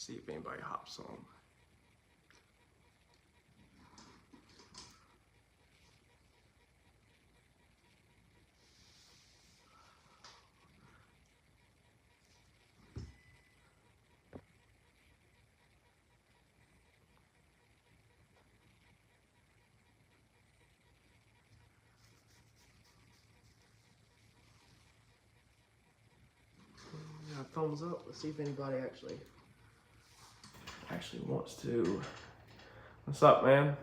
See if anybody hops on. Yeah, thumbs up. Let's see if anybody actually wants to. What's up, man?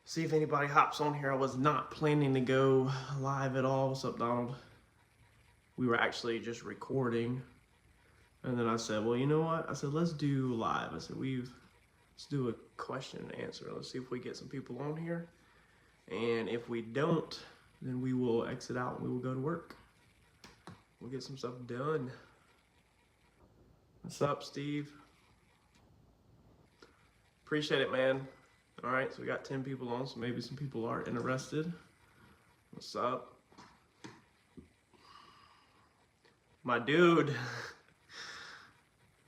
See if anybody hops on here. I was not planning to go live at all. What's up, Donald? We were actually just recording, and then I said, well, you know what? I said, let's do live. I said, let's do a question and answer. Let's see if we get some people on here, and if we don't, then we will exit out and we will go to work. We'll get some stuff done. What's up, Steve? Appreciate it, man. All right, so we got 10 people on, so maybe some people are interested. What's up? My dude.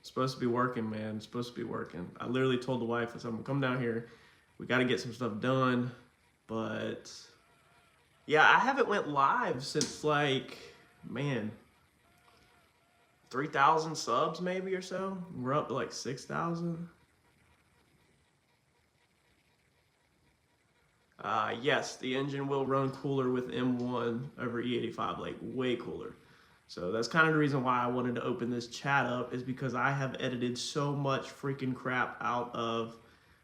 Supposed to be working, man. Supposed to be working. I literally told the wife, I said, I'm gonna come down here. We got to get some stuff done. But yeah, I haven't went live since like, man, 3,000 subs maybe or so. We're up to like 6,000. Yes, the engine will run cooler with M1 over E85, like way cooler. So that's kind of the reason why I wanted to open this chat up, is because I have edited so much freaking crap out of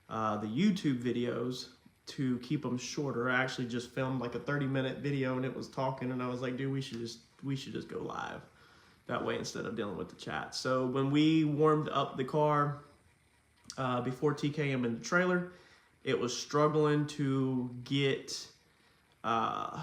the YouTube videos to keep them shorter. I actually just filmed like a 30-minute video and it was talking, and I was like, dude, we should just go live that way instead of dealing with the chat. So when we warmed up the car before TKM in the trailer, it was struggling to get it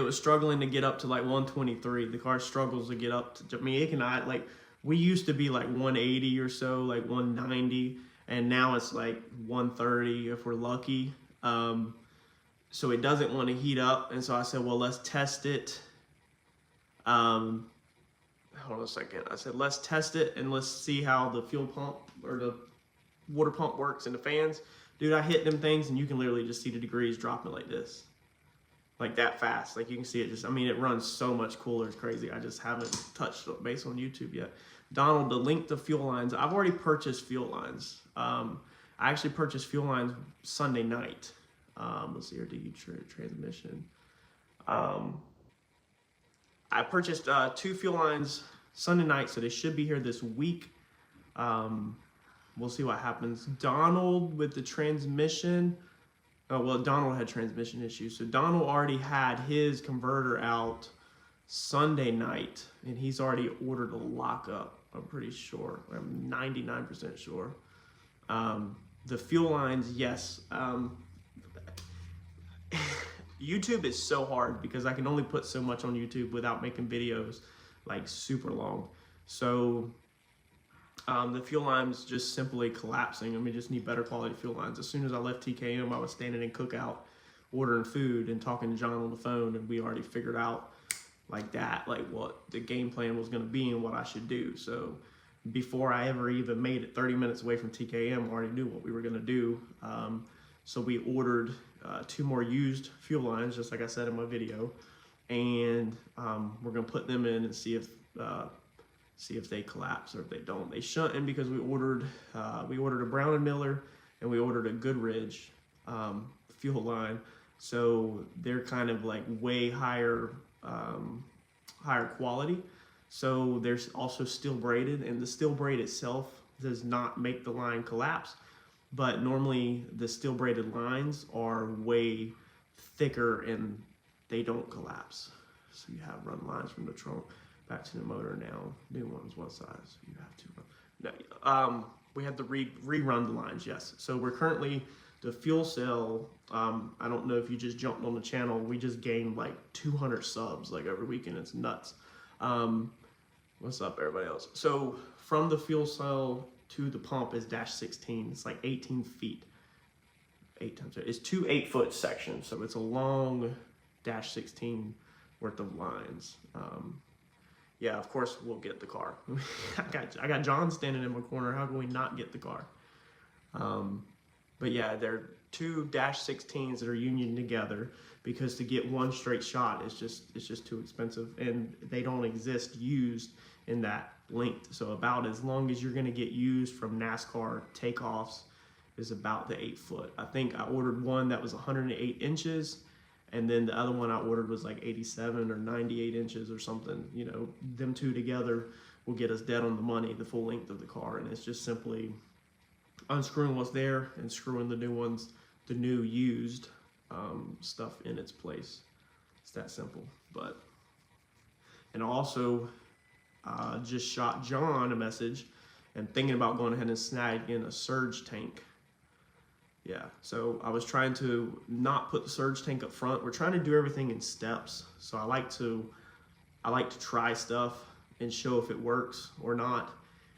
was struggling to get up to like 123. The car struggles to get up to, I mean, it cannot, like, we used to be like 180 or so, like 190, and now it's like 130 if we're lucky. So it doesn't want to heat up, and so I said, well, let's test it. Hold on a second. I said, let's test it and let's see how the fuel pump or the water pump works in the fans. Dude, I hit them things and you can literally just see the degrees dropping like this. Like that fast. Like you can see it just, I mean, it runs so much cooler. It's crazy. I just haven't touched it based on YouTube yet. Donald, the link to fuel lines. I've already purchased fuel lines. I actually purchased fuel lines Sunday night. Let's see here, transmission. I purchased 2 fuel lines Sunday night, so they should be here this week. We'll see what happens. Donald with the transmission. Oh, well, Donald had transmission issues. So Donald already had his converter out Sunday night, and he's already ordered a lockup, I'm pretty sure. I'm 99% sure. The fuel lines, yes. YouTube is so hard because I can only put so much on YouTube without making videos like super long. So the fuel lines just simply collapsing. I mean, just need better quality fuel lines. As soon as I left TKM, I was standing in Cookout ordering food and talking to John on the phone, and we already figured out like that, like what the game plan was going to be and what I should do. So before I ever even made it 30 minutes away from TKM, I already knew what we were going to do. So we ordered 2 more used fuel lines, just like I said in my video, and we're going to put them in and see if they collapse, or if they don't. They shouldn't, because we ordered a Brown & Miller and we ordered a Goodrich fuel line. So they're kind of like way higher quality. So there's also steel braided, and the steel braid itself does not make the line collapse. But normally the steel braided lines are way thicker and they don't collapse. So you have run lines from the trunk back to the motor now. New ones, what size? You have to run. No, we have to rerun the lines, yes. So we're currently, the fuel cell, I don't know if you just jumped on the channel, we just gained like 200 subs like every weekend. It's nuts. What's up, everybody else? So from the fuel cell to the pump is -16. It's like 18 feet. 8 times 8. It's 2 8-foot sections, so it's a long -16 worth of lines. yeah, of course we'll get the car. I got John standing in my corner. How can we not get the car? But yeah, they're two -16s that are unioned together, because to get one straight shot is just too expensive, and they don't exist used in that length. So about as long as you're going to get used from NASCAR takeoffs is about the 8 foot. I think I ordered one that was 108 inches, and then the other one I ordered was like 87 or 98 inches or something. You know, them two together will get us dead on the money, the full length of the car, and it's just simply unscrewing what's there and screwing the new ones, the new used stuff in its place. It's that simple. But, and also just shot John a message and thinking about going ahead and snagging a surge tank. Yeah, so I was trying to not put the surge tank up front. We're trying to do everything in steps. So I like to try stuff and show if it works or not.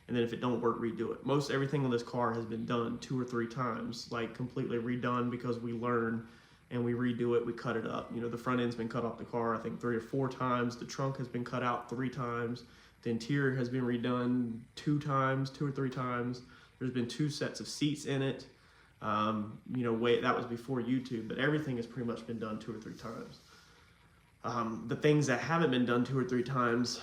And then if it don't work, redo it. Most everything on this car has been done 2 or 3 times, like completely redone, because we learn and we redo it, we cut it up. You know, the front end's been cut off the car, I think 3 or 4 times. The trunk has been cut out 3 times. The interior has been redone 2 times, 2 or 3 times. There's been 2 sets of seats in it. You know, that was before YouTube, but everything has pretty much been done 2 or 3 times. The things that haven't been done 2 or 3 times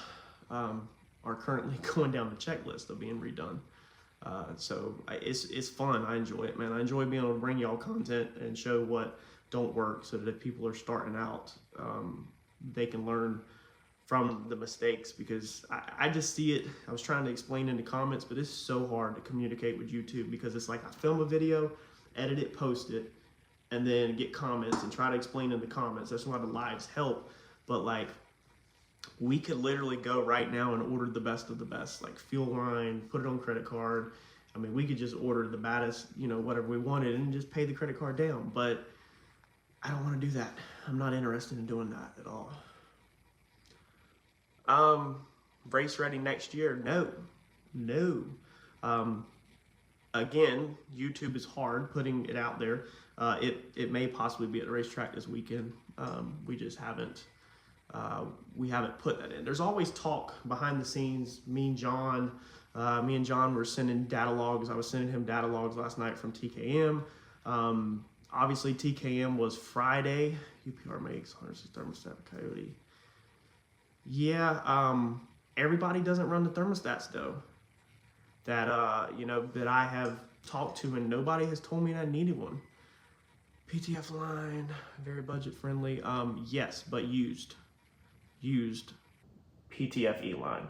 are currently going down the checklist of being redone. So it's fun. I enjoy it, man. I enjoy being able to bring y'all content and show what don't work, so that if people are starting out, they can learn from the mistakes, because I just see it. I was trying to explain in the comments, but it's so hard to communicate with YouTube, because it's like I film a video, edit it, post it, and then get comments and try to explain in the comments. That's why the lives help. But like, we could literally go right now and order the best of the best, like fuel line, put it on credit card. I mean, we could just order the baddest, you know, whatever we wanted, and just pay the credit card down. But I don't want to do that. I'm not interested in doing that at all. Race ready next year? No. Again, YouTube is hard putting it out there. It may possibly be at the racetrack this weekend. We just haven't put that in. There's always talk behind the scenes. Me and John were sending data logs. I was sending him data logs last night from TKM. Obviously TKM was Friday. UPR makes 106 thermostat Coyote. Yeah, everybody doesn't run the thermostats though. That you know, that I have talked to, and nobody has told me that I needed one. PTF line, very budget friendly. Yes, but used PTFE line,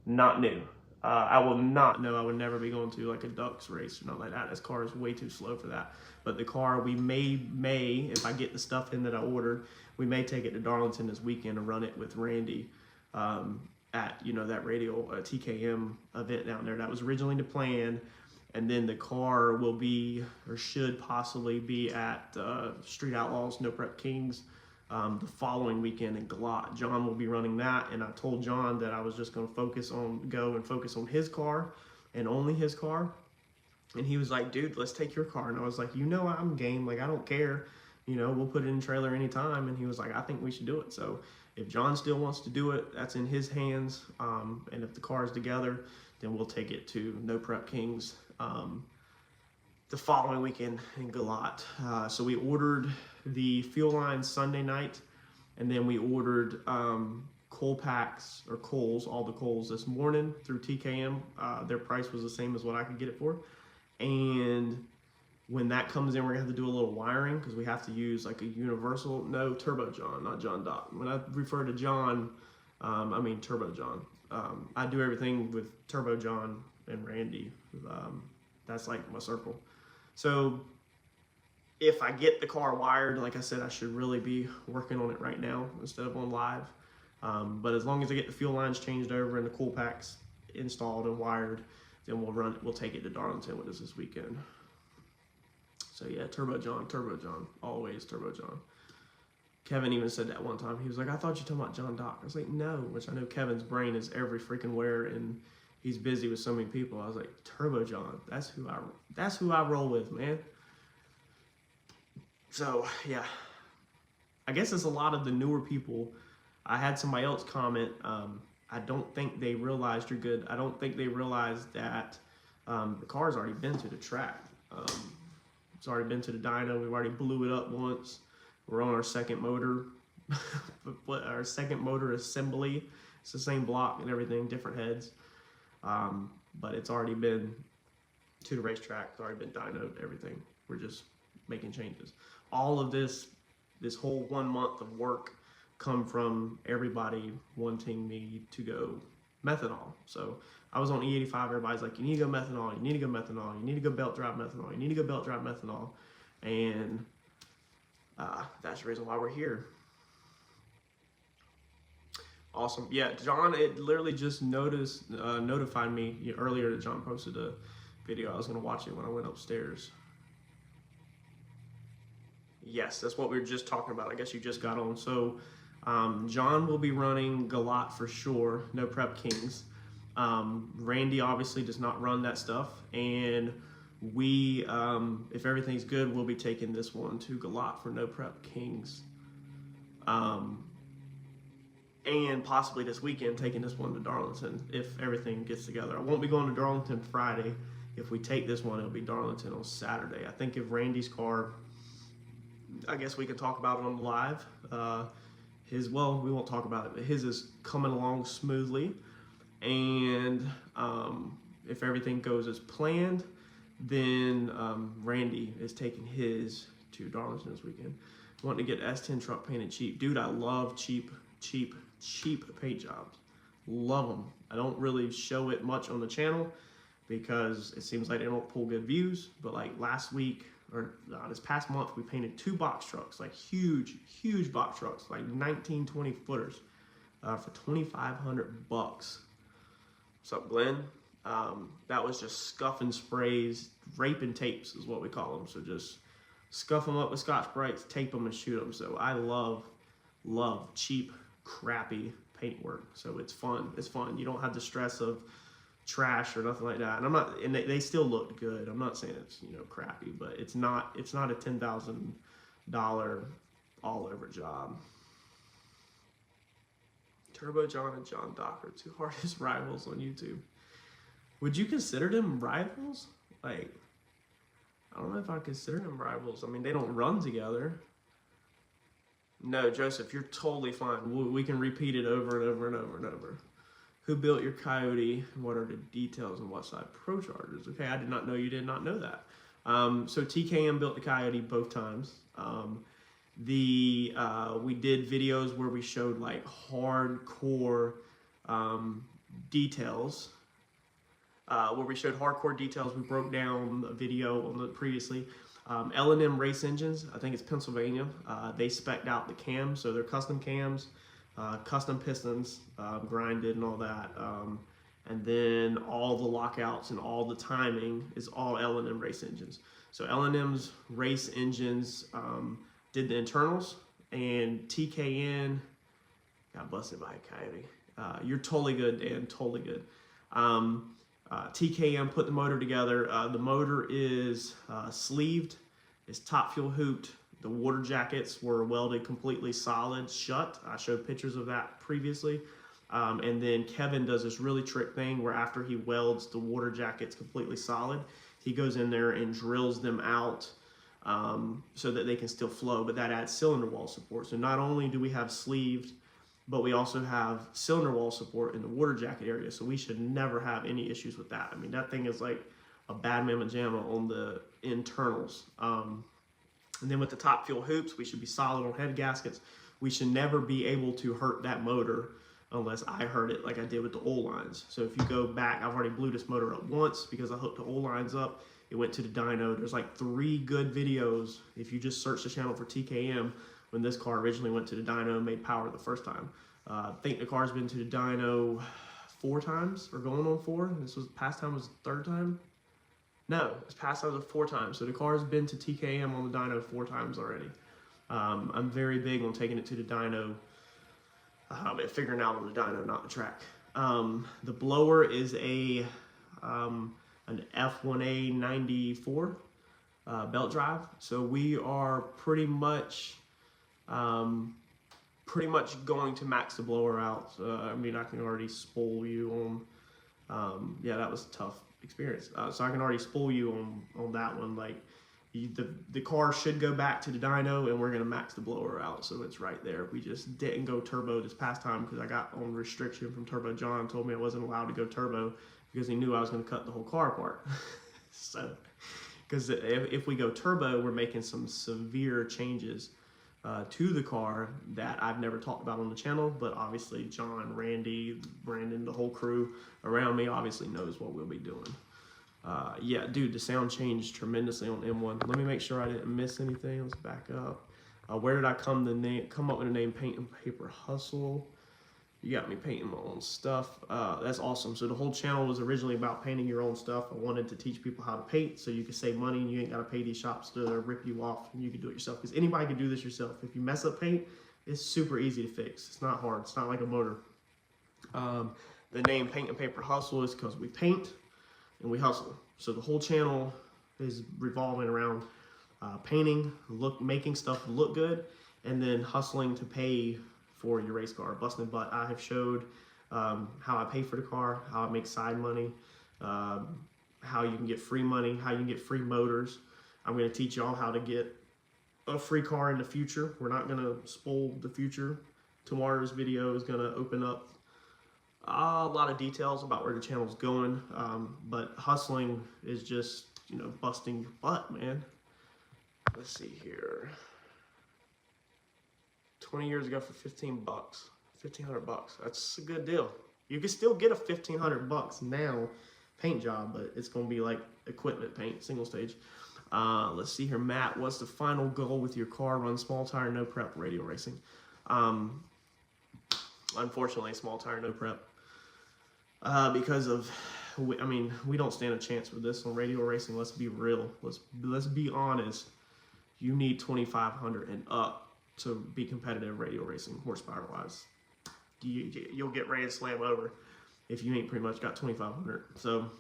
not new. I will not know. I would never be going to like a Ducks race or nothing like that. This car is way too slow for that. But the car, we may, if I get the stuff in that I ordered, we may take it to Darlington this weekend and run it with Randy at, you know, that radio TKM event down there. That was originally the plan. And then the car will be, or should possibly be, at Street Outlaws, No Prep Kings, the following weekend in Galat. John will be running that, and I told John that I was just going to focus on his car and only his car. And he was like, dude, let's take your car. And I was like, you know, I'm game. Like, I don't care. You know, we'll put it in the trailer anytime. And he was like, I think we should do it. So if John still wants to do it, that's in his hands. And if the car is together, then we'll take it to No Prep Kings the following weekend in Galat. So we ordered the fuel line Sunday night, and then we ordered coal packs, or coals, all the coals, this morning through TKM. Their price was the same as what I could get it for. And when that comes in, we're gonna have to do a little wiring, because we have to use like a universal, no, Turbo John, not John Doc. When I refer to John, I mean Turbo John. I do everything with Turbo John and Randy. That's like my circle. So if I get the car wired, like I said, I should really be working on it right now instead of on live. But as long as I get the fuel lines changed over and the cool packs installed and wired, then we'll take it to Darlington with us this weekend. So yeah, Turbo John, always Turbo John. Kevin even said that one time. He was like, I thought you were talking about John Doc. I was like, no, which I know Kevin's brain is every freaking where, and he's busy with so many people. I was like, Turbo John, that's who I roll with, man. So yeah, I guess it's a lot of the newer people. I had somebody else comment I don't think they realized you're good. I don't think they realized that the car's already been to the track. It's already been to the dyno. We've already blew it up once. We're on our second motor, our second motor assembly. It's the same block and everything, different heads. But it's already been to the racetrack. It's already been dynoed, everything. We're just making changes. All of this whole 1 month of work come from everybody wanting me to go methanol. So I was on E85, everybody's like, you need to go methanol, you need to go methanol, you need to go belt drive methanol, you need to go belt drive methanol. And that's the reason why we're here. Awesome. Yeah, John, it literally just notified me earlier that John posted a video. I was going to watch it when I went upstairs. Yes, that's what we were just talking about. I guess you just got on. So John will be running Galat for sure, No Prep Kings. Randy obviously does not run that stuff. And we, if everything's good, we'll be taking this one to Galat for No Prep Kings. And possibly this weekend taking this one to Darlington if everything gets together. I won't be going to Darlington Friday. If we take this one, it'll be Darlington on Saturday. I think if Randy's car, I guess we can talk about it on the live. Well, we won't talk about it, but his is coming along smoothly. And if everything goes as planned, then Randy is taking his to Darlington this weekend. Wanting to get S10 truck painted cheap. Dude, I love cheap paint jobs. Love them. I don't really show it much on the channel because it seems like they don't pull good views. But like last week, or this past month, we painted 2 box trucks, like huge box trucks, like 19, 20 footers for $2,500. What's up, Glenn? That was just scuffing sprays, raping tapes is what we call them. So just scuff them up with Scotch-Brites, tape them and shoot them. So I love cheap, crappy paint work. So it's fun. It's fun. You don't have the stress of trash or nothing like that. And I'm not, and they still look good. I'm not saying it's, you know, crappy, but it's not a $10,000 all over job. Turbo John and John Docker, 2 hardest rivals on YouTube. Would you consider them rivals? Like, I don't know if I consider them rivals. I mean, they don't run together. No, Joseph, you're totally fine. We can repeat it over and over and over and over. Who built your Coyote? What are the details and what side Pro Chargers? Okay, I did not know you did not know that. So TKM built the Coyote both times. We did videos where we showed like hardcore details. We broke down a video on the previously. L&M Race Engines, I think it's Pennsylvania. They spec'd out the cams, so they're custom cams, custom pistons, grinded and all that. And then all the lockouts and all the timing is all L&M Race Engines. So L&M's Race Engines did the internals, and TKN got busted by a Coyote. You're totally good, Dan, totally good. TKM put the motor together. The motor is sleeved, it's top fuel hooped. The water jackets were welded completely solid shut. I showed pictures of that previously. And then Kevin does this really trick thing where after he welds the water jackets completely solid, he goes in there and drills them out so that they can still flow, but that adds cylinder wall support. So not only do we have sleeved, but we also have cylinder wall support in the water jacket area, so we should never have any issues with that. I mean, that thing is like a bad mamma jamma on the internals. And then with the top fuel hoops, we should be solid on head gaskets. We should never be able to hurt that motor unless I hurt it like I did with the oil lines. So if you go back, I've already blew this motor up once because I hooked the oil lines up. It went to the dyno. There's like 3 good videos if you just search the channel for TKM when this car originally went to the dyno and made power the first time. I think the car's been to the dyno 4 times or going on 4. Past time was the 3rd time. No, it's past time was 4 times. So the car's been to TKM on the dyno 4 times already. I'm very big on taking it to the dyno, figuring out on the dyno, not the track. The blower is an F1A 94 belt drive. So we are pretty much pretty much going to max the blower out. I mean, I can already spoil you on, yeah, that was a tough experience. So I can already spoil you on that one. Like, the car should go back to the dyno, and we're gonna max the blower out, so it's right there. We just didn't go turbo this past time because I got on restriction from Turbo John. Told me I wasn't allowed to go turbo because he knew I was gonna cut the whole car apart. So, because if we go turbo, we're making some severe changes to the car that I've never talked about on the channel, but obviously John, Randy, Brandon, the whole crew around me obviously knows what we'll be doing. Yeah, dude, the sound changed tremendously on M1. Let me make sure I didn't miss anything. Let's back up. Where did I come up with the name Paint and Paper Hustle? You got me painting my own stuff. That's awesome. So the whole channel was originally about painting your own stuff. I wanted to teach people how to paint so you can save money and you ain't got to pay these shops to rip you off, and you can do it yourself. Because anybody can do this yourself. If you mess up paint, it's super easy to fix. It's not hard. It's not like a motor. The name Paint and Paper Hustle is because we paint and we hustle. So the whole channel is revolving around painting, making stuff look good, and then hustling to pay for your race car, busting butt. I have showed how I pay for the car, how I make side money, how you can get free money, how you can get free motors. I'm going to teach y'all how to get a free car in the future. We're not going to spoil the future. Tomorrow's video is going to open up a lot of details about where the channel's going, but hustling is just, you know, busting your butt, man. Let's see here. 20 years ago for 15 bucks, 1,500 bucks. That's a good deal. You can still get a 1,500 bucks now paint job, but it's going to be like equipment paint, single stage. Let's see here, Matt. What's the final goal with your car? Run small tire, no prep, radio racing. Unfortunately, small tire, no prep. Because of, I mean, we don't stand a chance with this on radio racing. Let's be real. Let's be honest. You need 2,500 and up to be competitive radio racing, horsepower wise. You'll get ready to slam over if you ain't pretty much got 2,500. So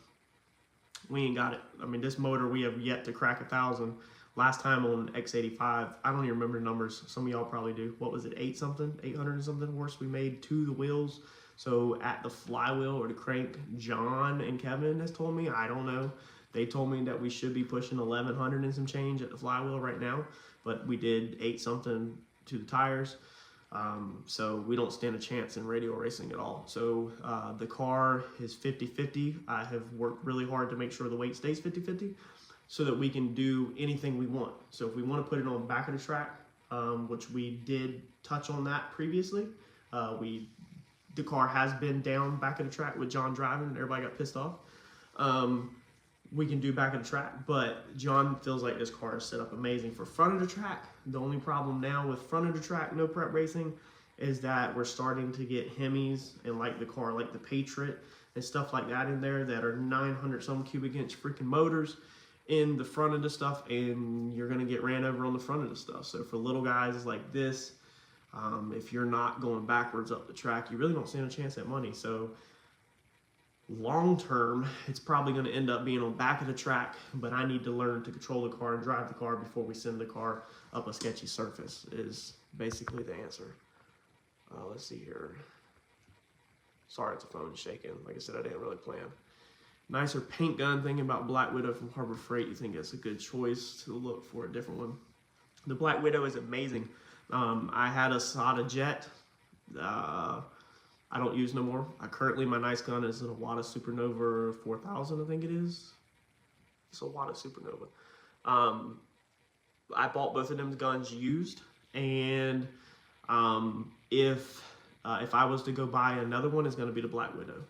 we ain't got it. I mean, this motor, we have yet to crack 1,000. Last time on X85, I don't even remember the numbers. Some of y'all probably do. What was it, 800 and something horse we made to the wheels. So at the flywheel or the crank, John and Kevin has told me, I don't know. They told me that we should be pushing 1,100 and some change at the flywheel right now, but we did 8 something to the tires. So we don't stand a chance in radio racing at all. So the car is 50-50. I have worked really hard to make sure the weight stays 50-50 so that we can do anything we want. So if we want to put it on the back of the track, which we did touch on that previously, the car has been down back of the track with John driving, and everybody got pissed off. We can do back of the track, but John feels like this car is set up amazing for front of the track. The only problem now with front of the track, no prep racing, is that we're starting to get Hemis and like the car, like the Patriot and stuff like that in there that are 900 some cubic inch freaking motors in the front of the stuff, and you're gonna get ran over on the front of the stuff. So for little guys like this, if you're not going backwards up the track, you really don't stand a chance at money. So long term, it's probably going to end up being on back of the track, but I need to learn to control the car and drive the car before we send the car up a sketchy surface is basically the answer. Let's see here. Sorry if the phone's shaking. Like I said, I didn't really plan. Nicer paint gun. Thinking about Black Widow from Harbor Freight. You think it's a good choice to look for a different one? The Black Widow is amazing. I had a Sada Jet. I don't use no more. Currently, my nice gun is an Iwata Supernova 4000, I think it is. It's a Iwata Supernova. I bought both of them guns used, and if I was to go buy another one, it's going to be the Black Widow.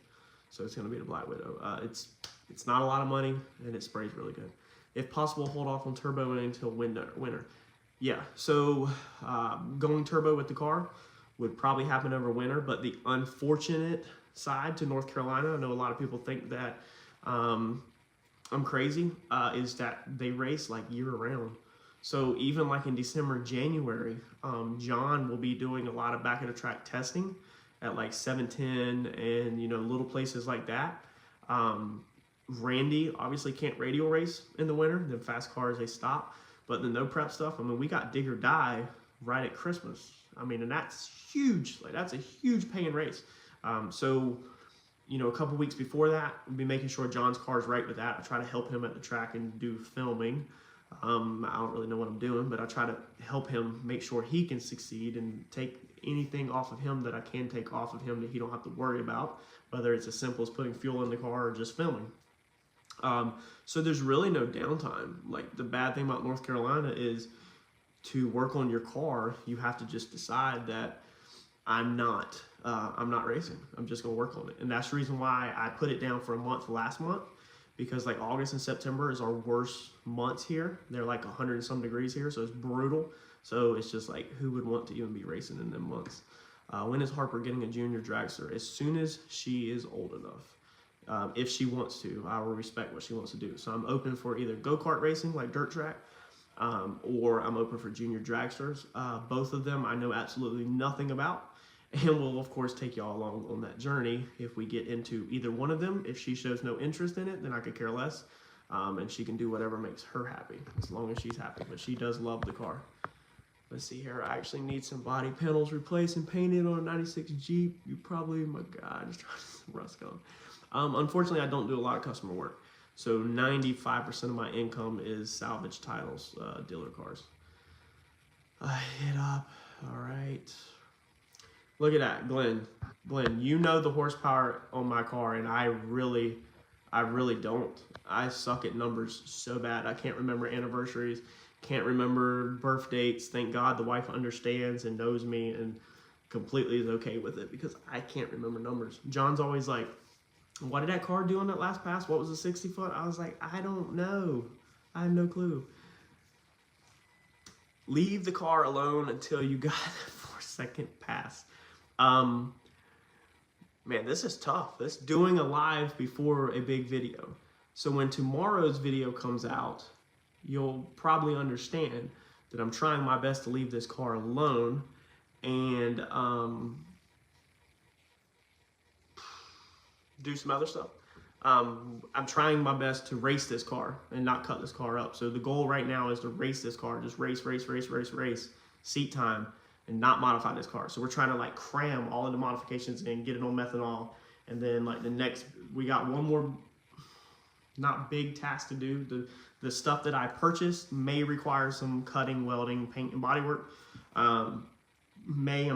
So it's going to be the Black Widow. It's not a lot of money, and it sprays really good. If possible, hold off on turbo until winter. Yeah, so going turbo with the car would probably happen over winter, but the unfortunate side to North Carolina, I know a lot of people think that I'm crazy, is that they race like year round. So even like in December, January, John will be doing a lot of back of the track testing at like 710 and, you know, little places like that. Randy obviously can't radio race in the winter. The fast cars, they stop. But the no prep stuff, I mean, we got dig or die right at Christmas. I mean, and that's huge. Like, that's a huge paying race. So, you know, a couple weeks before that, we'll be making sure John's car is right with that. I try to help him at the track and do filming. I don't really know what I'm doing, but I try to help him make sure he can succeed and take anything off of him that I can take off of him that he don't have to worry about, whether it's as simple as putting fuel in the car or just filming. So there's really no downtime. Like, the bad thing about North Carolina is to work on your car, you have to just decide that I'm not racing. I'm just gonna work on it. And that's the reason why I put it down for a month last month, because like August and September is our worst months here. They're like 100 and some degrees here, so it's brutal. So it's just like, who would want to even be racing in them months? When is Harper getting a junior dragster? As soon as she is old enough. If she wants to, I will respect what she wants to do. So I'm open for either go-kart racing, like dirt track, or I'm open for junior dragsters. Both of them I know absolutely nothing about. And we'll, of course, take y'all along on that journey if we get into either one of them. If she shows no interest in it, then I could care less. And she can do whatever makes her happy, as long as she's happy. But she does love the car. Let's see here. I actually need some body panels replaced and painted on a 96 Jeep. You probably, my God, just trying to rust gone. Unfortunately, I don't do a lot of customer work. So 95% of my income is salvage titles, dealer cars. Hit up. All right. Look at that, Glenn. Glenn, you know the horsepower on my car, and I really don't. I suck at numbers so bad. I can't remember anniversaries, can't remember birth dates. Thank God the wife understands and knows me and completely is okay with it, because I can't remember numbers. John's always like, what did that car do on that last pass? What was the 60 foot? I was like, I don't know. I have no clue. Leave the car alone until you got the 4-second pass. Man, this is tough. This doing a live before a big video. So when tomorrow's video comes out, you'll probably understand that I'm trying my best to leave this car alone and do some other stuff. I'm trying my best to race this car and not cut this car up. So the goal right now is to race this car, just race, seat time, and not modify this car. So we're trying to like cram all of the modifications in, get it on methanol, and then like we got one more not big task to do. The stuff that I purchased may require some cutting, welding, paint, and bodywork. I'm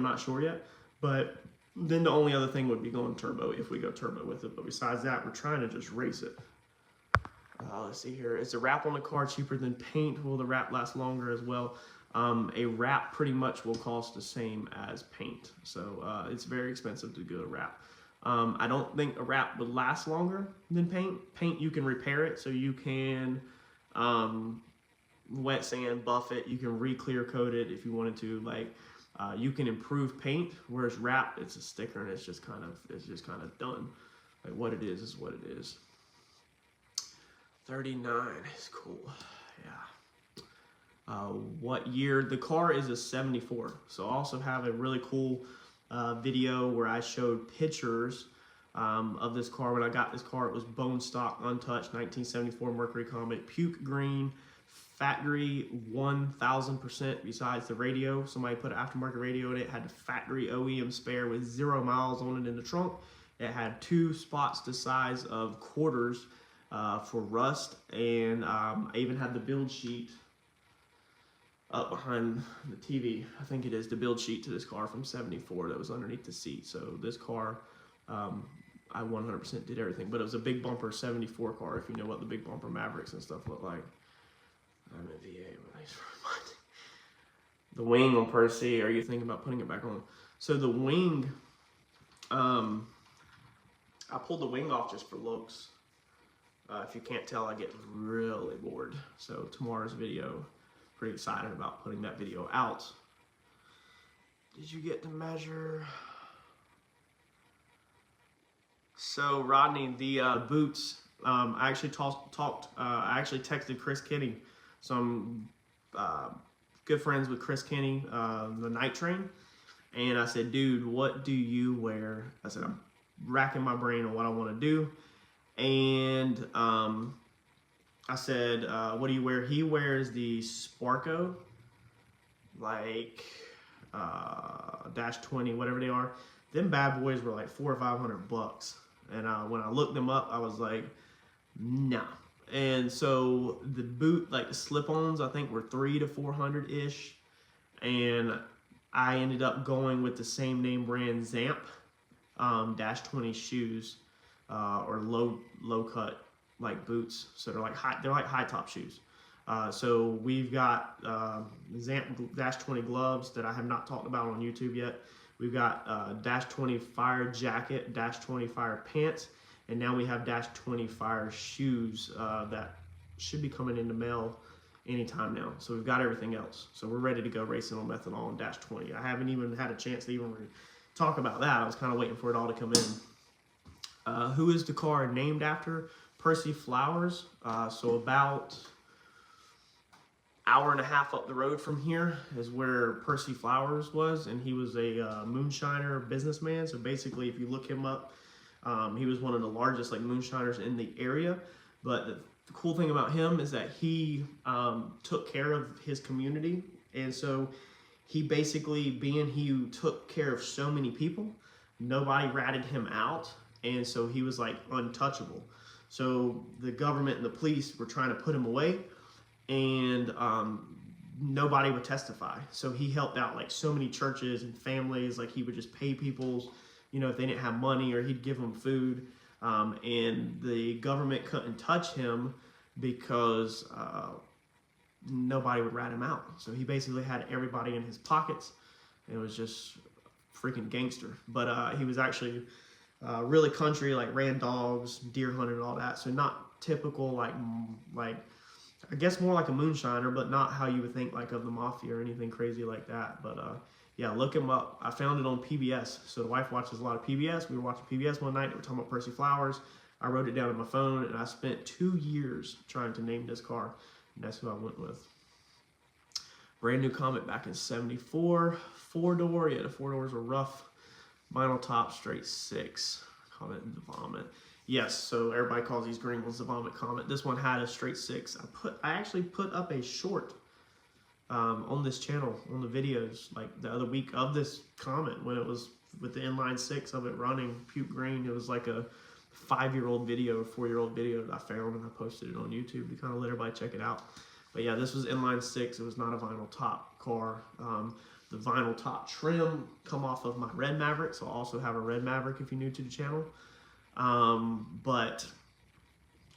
not sure yet, but then the only other thing would be going turbo if we go turbo with it. But besides that, we're trying to just race it. Let's see here. Is the wrap on the car cheaper than paint? Will the wrap last longer as well? A wrap pretty much will cost the same as paint. So it's very expensive to do a wrap. I don't think a wrap would last longer than paint. Paint, you can repair it. So you can wet sand, buff it. You can re-clear coat it if you wanted to. Like, you can improve paint, whereas wrap, it's a sticker and it's just kind of done. Like, what it is what it is. 39 is cool. Yeah. What year? The car is a 74. So I also have a really cool video where I showed pictures of this car. When I got this car, it was bone stock, untouched, 1974 Mercury Comet, puke green, factory 1000% besides the radio. Somebody put an aftermarket radio in it. It had the factory OEM spare with 0 miles on it in the trunk. It had 2 spots the size of quarters for rust, and I even had the build sheet up behind the TV. I think it is the build sheet to this car from 74 that was underneath the seat. So this car, I 100% did everything, but it was a big bumper 74 car, if you know what the big bumper Mavericks and stuff look like. I'm a VA, but thanks for reminding. The wing on Percy, are you thinking about putting it back on? So the wing, I pulled the wing off just for looks. If you can't tell, I get really bored. So tomorrow's video, pretty excited about putting that video out. Did you get to measure? So Rodney, the boots, I actually I actually texted Chris Kenny. So I'm good friends with Chris Kenny, the Night Train. And I said, dude, what do you wear? I said, I'm racking my brain on what I want to do. And I said, what do you wear? He wears the Sparko. Like, dash 20, whatever they are. Them bad boys were like $400 or $500. And when I looked them up, I was like, nah. And so the boot, like the slip-ons, I think were 300 to 400 ish. And I ended up going with the same name brand Zamp dash 20 shoes, or low cut like boots. So they're like high top shoes. So we've got Zamp dash 20 gloves that I have not talked about on YouTube yet. We've got dash 20 fire jacket, dash 20 fire pants, and now we have dash 20 fire shoes that should be coming in the mail anytime now. So we've got everything else. So we're ready to go racing on methanol and dash 20. I haven't even had a chance to even talk about that. I was kind of waiting for it all to come in. Who is the car named after? Percy Flowers. So about hour and a half up the road from here is where Percy Flowers was, and he was a moonshiner businessman. So basically, if you look him up, he was one of the largest like moonshiners in the area. But the cool thing about him is that he took care of his community, and so he basically, being he took care of so many people, nobody ratted him out, and so he was like untouchable. So the government and the police were trying to put him away, and nobody would testify. So he helped out like so many churches and families. Like he would just pay people, you know, if they didn't have money, or he'd give them food. And the government couldn't touch him because nobody would rat him out. So he basically had everybody in his pockets. It was just freaking gangster. But he was actually really country, like ran dogs, deer hunted, and all that. So not typical like I guess more like a moonshiner, but not how you would think like of the mafia or anything crazy like that. But yeah, look him up. I found it on PBS. So the wife watches a lot of PBS. We were watching PBS one night. We were talking about Percy Flowers. I wrote it down on my phone, and I spent 2 years trying to name this car. And that's who I went with. Brand new Comet back in '74. 4-door. Yeah, the 4-doors were rough. Vinyl top, straight 6. Call it the Vomit. Yes, so everybody calls these green ones the Vomit Comet. This one had a straight 6. I actually put up a short on this channel, on the videos, like the other week of this Comet, when it was with the inline 6 of it running puke green. It was like a 5-year-old video, 4-year-old video that I found, and I posted it on YouTube to kind of let everybody check it out. But yeah, this was inline 6. It was not a vinyl top car. The vinyl top trim come off of my Red Maverick, so I also have a Red Maverick if you're new to the channel. But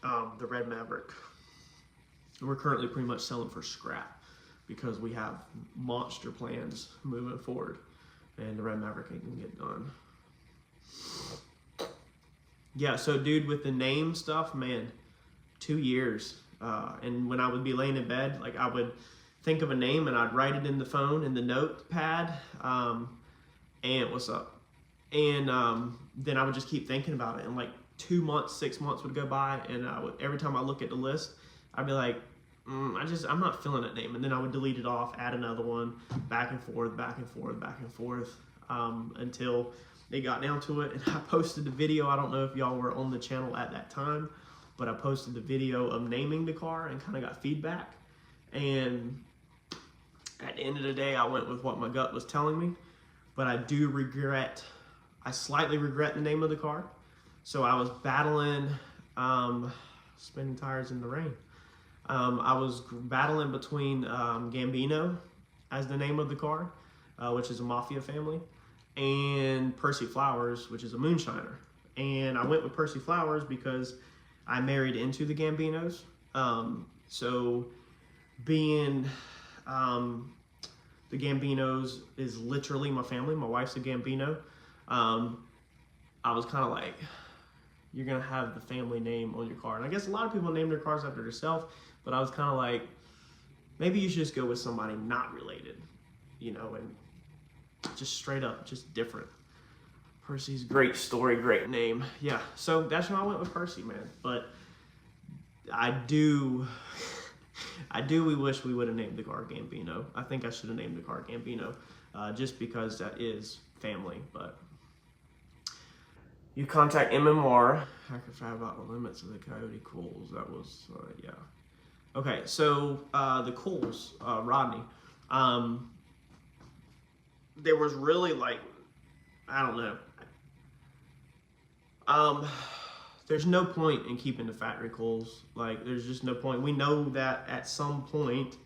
the Red Maverick, we're currently pretty much selling for scrap because we have monster plans moving forward, and the Red Maverick ain't gonna get done. Yeah, so dude, with the name stuff, man, 2 years. And when I would be laying in bed, like I would think of a name and I'd write it in the phone, in the notepad, and what's up? And then I would just keep thinking about it, and like 2 months, 6 months would go by, and every time I look at the list, I'd be like, I'm not feeling that name. And then I would delete it off, add another one, back and forth, back and forth, back and forth, until it got down to it. And I posted the video. I don't know if y'all were on the channel at that time, but I posted the video of naming the car and kind of got feedback. And at the end of the day, I went with what my gut was telling me, but I slightly regret the name of the car. So I was battling, spinning tires in the rain. I was battling between Gambino as the name of the car, which is a mafia family, and Percy Flowers, which is a moonshiner. And I went with Percy Flowers because I married into the Gambinos. So being the Gambinos is literally my family. My wife's a Gambino. I was kind of like, you're gonna have the family name on your car. And I guess a lot of people name their cars after themselves, but I was kind of like, maybe you should just go with somebody not related, you know, and just straight up, just different. Percy's great story, great name. Yeah, so that's why I went with Percy, man. But we wish we would have named the car Gambino. I think I should have named the car Gambino, just because that is family. But you contact MMR. I could find about the limits of the Coyote Coles. That was, yeah. Okay, so the Coles, Rodney. there was really like, I don't know. There's no point in keeping the factory coils. Like, there's just no point. We know that at some point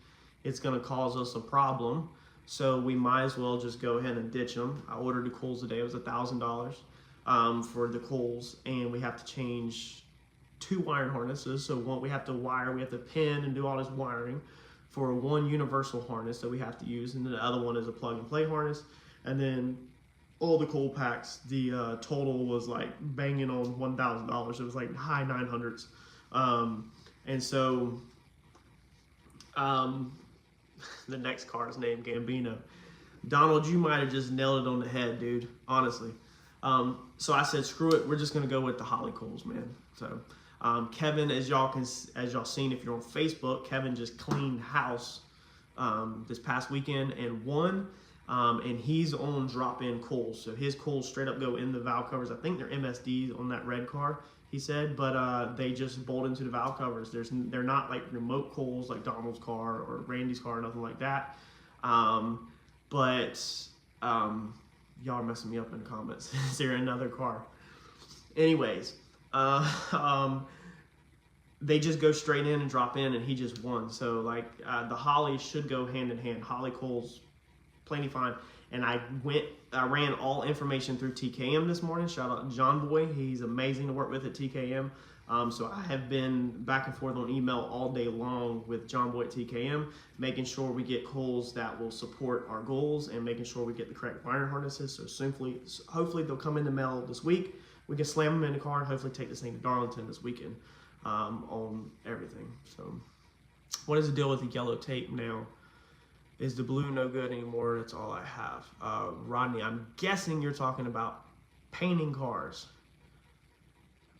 it's going to cause us a problem, so we might as well just go ahead and ditch them. I ordered the coils today. It was $1,000 for the coils, and we have to change 2 wiring harnesses. So one, we have to wire, we have to pin and do all this wiring for one universal harness that we have to use, and then the other one is a plug and play harness. And then all the coil packs, the total was like banging on $1,000. It was like high 900s. And so the next car is named Gambino. Donald, you might have just nailed it on the head, dude, honestly. So I said, screw it, we're just gonna go with the Holly coils, man. So Kevin, as y'all seen if you're on Facebook, Kevin just cleaned house this past weekend and won. And he's on drop-in coils, so his coils straight up go in the valve covers. I think they're MSDs on that red car, he said, but they just bolt into the valve covers. They're not like remote coils like Donald's car or Randy's car, nothing like that. But y'all are messing me up in the comments. Is there another car? Anyways, they just go straight in and drop in, and he just won. So like the Holly should go hand in hand. Holly coils, plenty fine. And I ran all information through TKM this morning. Shout out to John Boy. He's amazing to work with at TKM. So I have been back and forth on email all day long with John Boy at TKM, making sure we get coils that will support our goals and making sure we get the correct wiring harnesses. So hopefully they'll come in the mail this week. We can slam them in the car and hopefully take this thing to Darlington this weekend on everything. So what is the deal with the yellow tape now? Is the blue no good anymore? That's all I have. Rodney, I'm guessing you're talking about painting cars.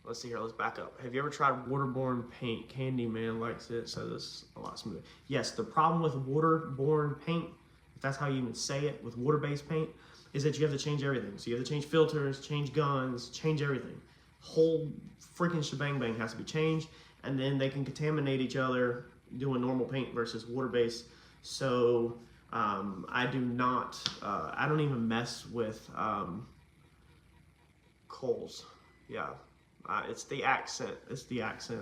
Let's see here, let's back up. Have you ever tried waterborne paint? Candyman likes it, so this is a lot smoother. Yes, the problem with waterborne paint, if that's how you even say it, with water-based paint, is that you have to change everything. So you have to change filters, change guns, change everything. Whole freaking shebang bang has to be changed, and then they can contaminate each other doing normal paint versus water-based. So I don't even mess with coals. Yeah, it's the accent.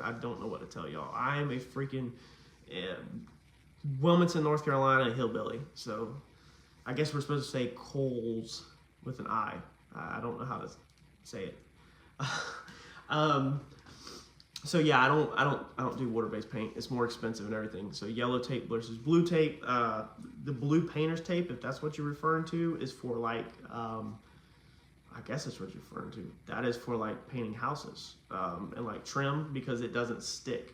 I don't know what to tell y'all. I am a freaking Wilmington, North Carolina hillbilly. So I guess we're supposed to say coals with an I. I don't know how to say it. So yeah, I don't do water-based paint. It's more expensive and everything. So yellow tape versus blue tape. The blue painter's tape, if that's what you're referring to, is for like, I guess that's what you're referring to. That is for like painting houses and like trim, because it doesn't stick.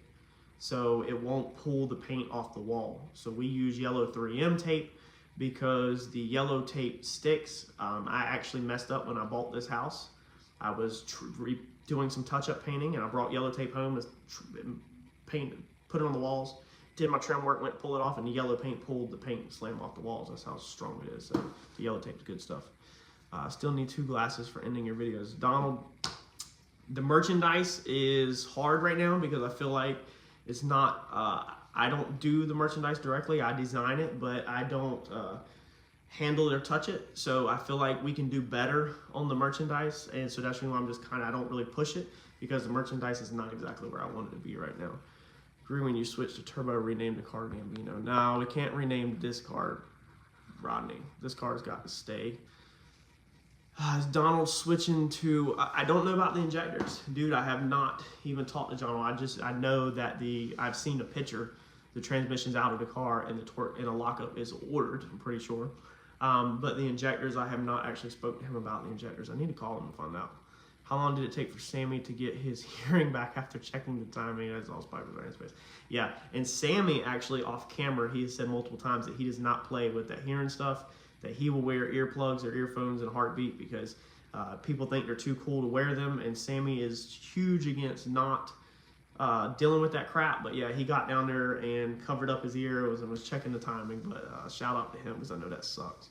So it won't pull the paint off the wall. So we use yellow 3M tape because the yellow tape sticks. I actually messed up when I bought this house. I was doing some touch-up painting, and I brought yellow tape home to put it on the walls. Did my trim work, went to pull it off, and the yellow paint pulled the paint and slammed off the walls. That's how strong it is. So the yellow tape is good stuff. Still need 2 glasses for ending your videos. Donald, the merchandise is hard right now because I feel like it's not, I don't do the merchandise directly. I design it, but I don't handle it or touch it. So I feel like we can do better on the merchandise. And so that's why I'm just I don't really push it, because the merchandise is not exactly where I want it to be right now. Agree when you switch to turbo, rename the car Gambino. No, we can't rename this car Rodney. This car's got to stay. Is Donald switching to, I don't know about the injectors. Dude, I have not even talked to Donald. I know that I've seen a picture, the transmission's out of the car and the torque and a lockup is ordered, I'm pretty sure. But the injectors, I have not actually spoken to him about the injectors. I need to call him and find out. How long did it take for Sammy to get his hearing back after checking the timing? That's all spikers in space. Yeah, and Sammy actually off camera, he has said multiple times that he does not play with that hearing stuff, that he will wear earplugs or earphones in a heartbeat because people think they're too cool to wear them, and Sammy is huge against not dealing with that crap. But yeah, he got down there and covered up his ears and was checking the timing, but shout out to him because I know that sucks.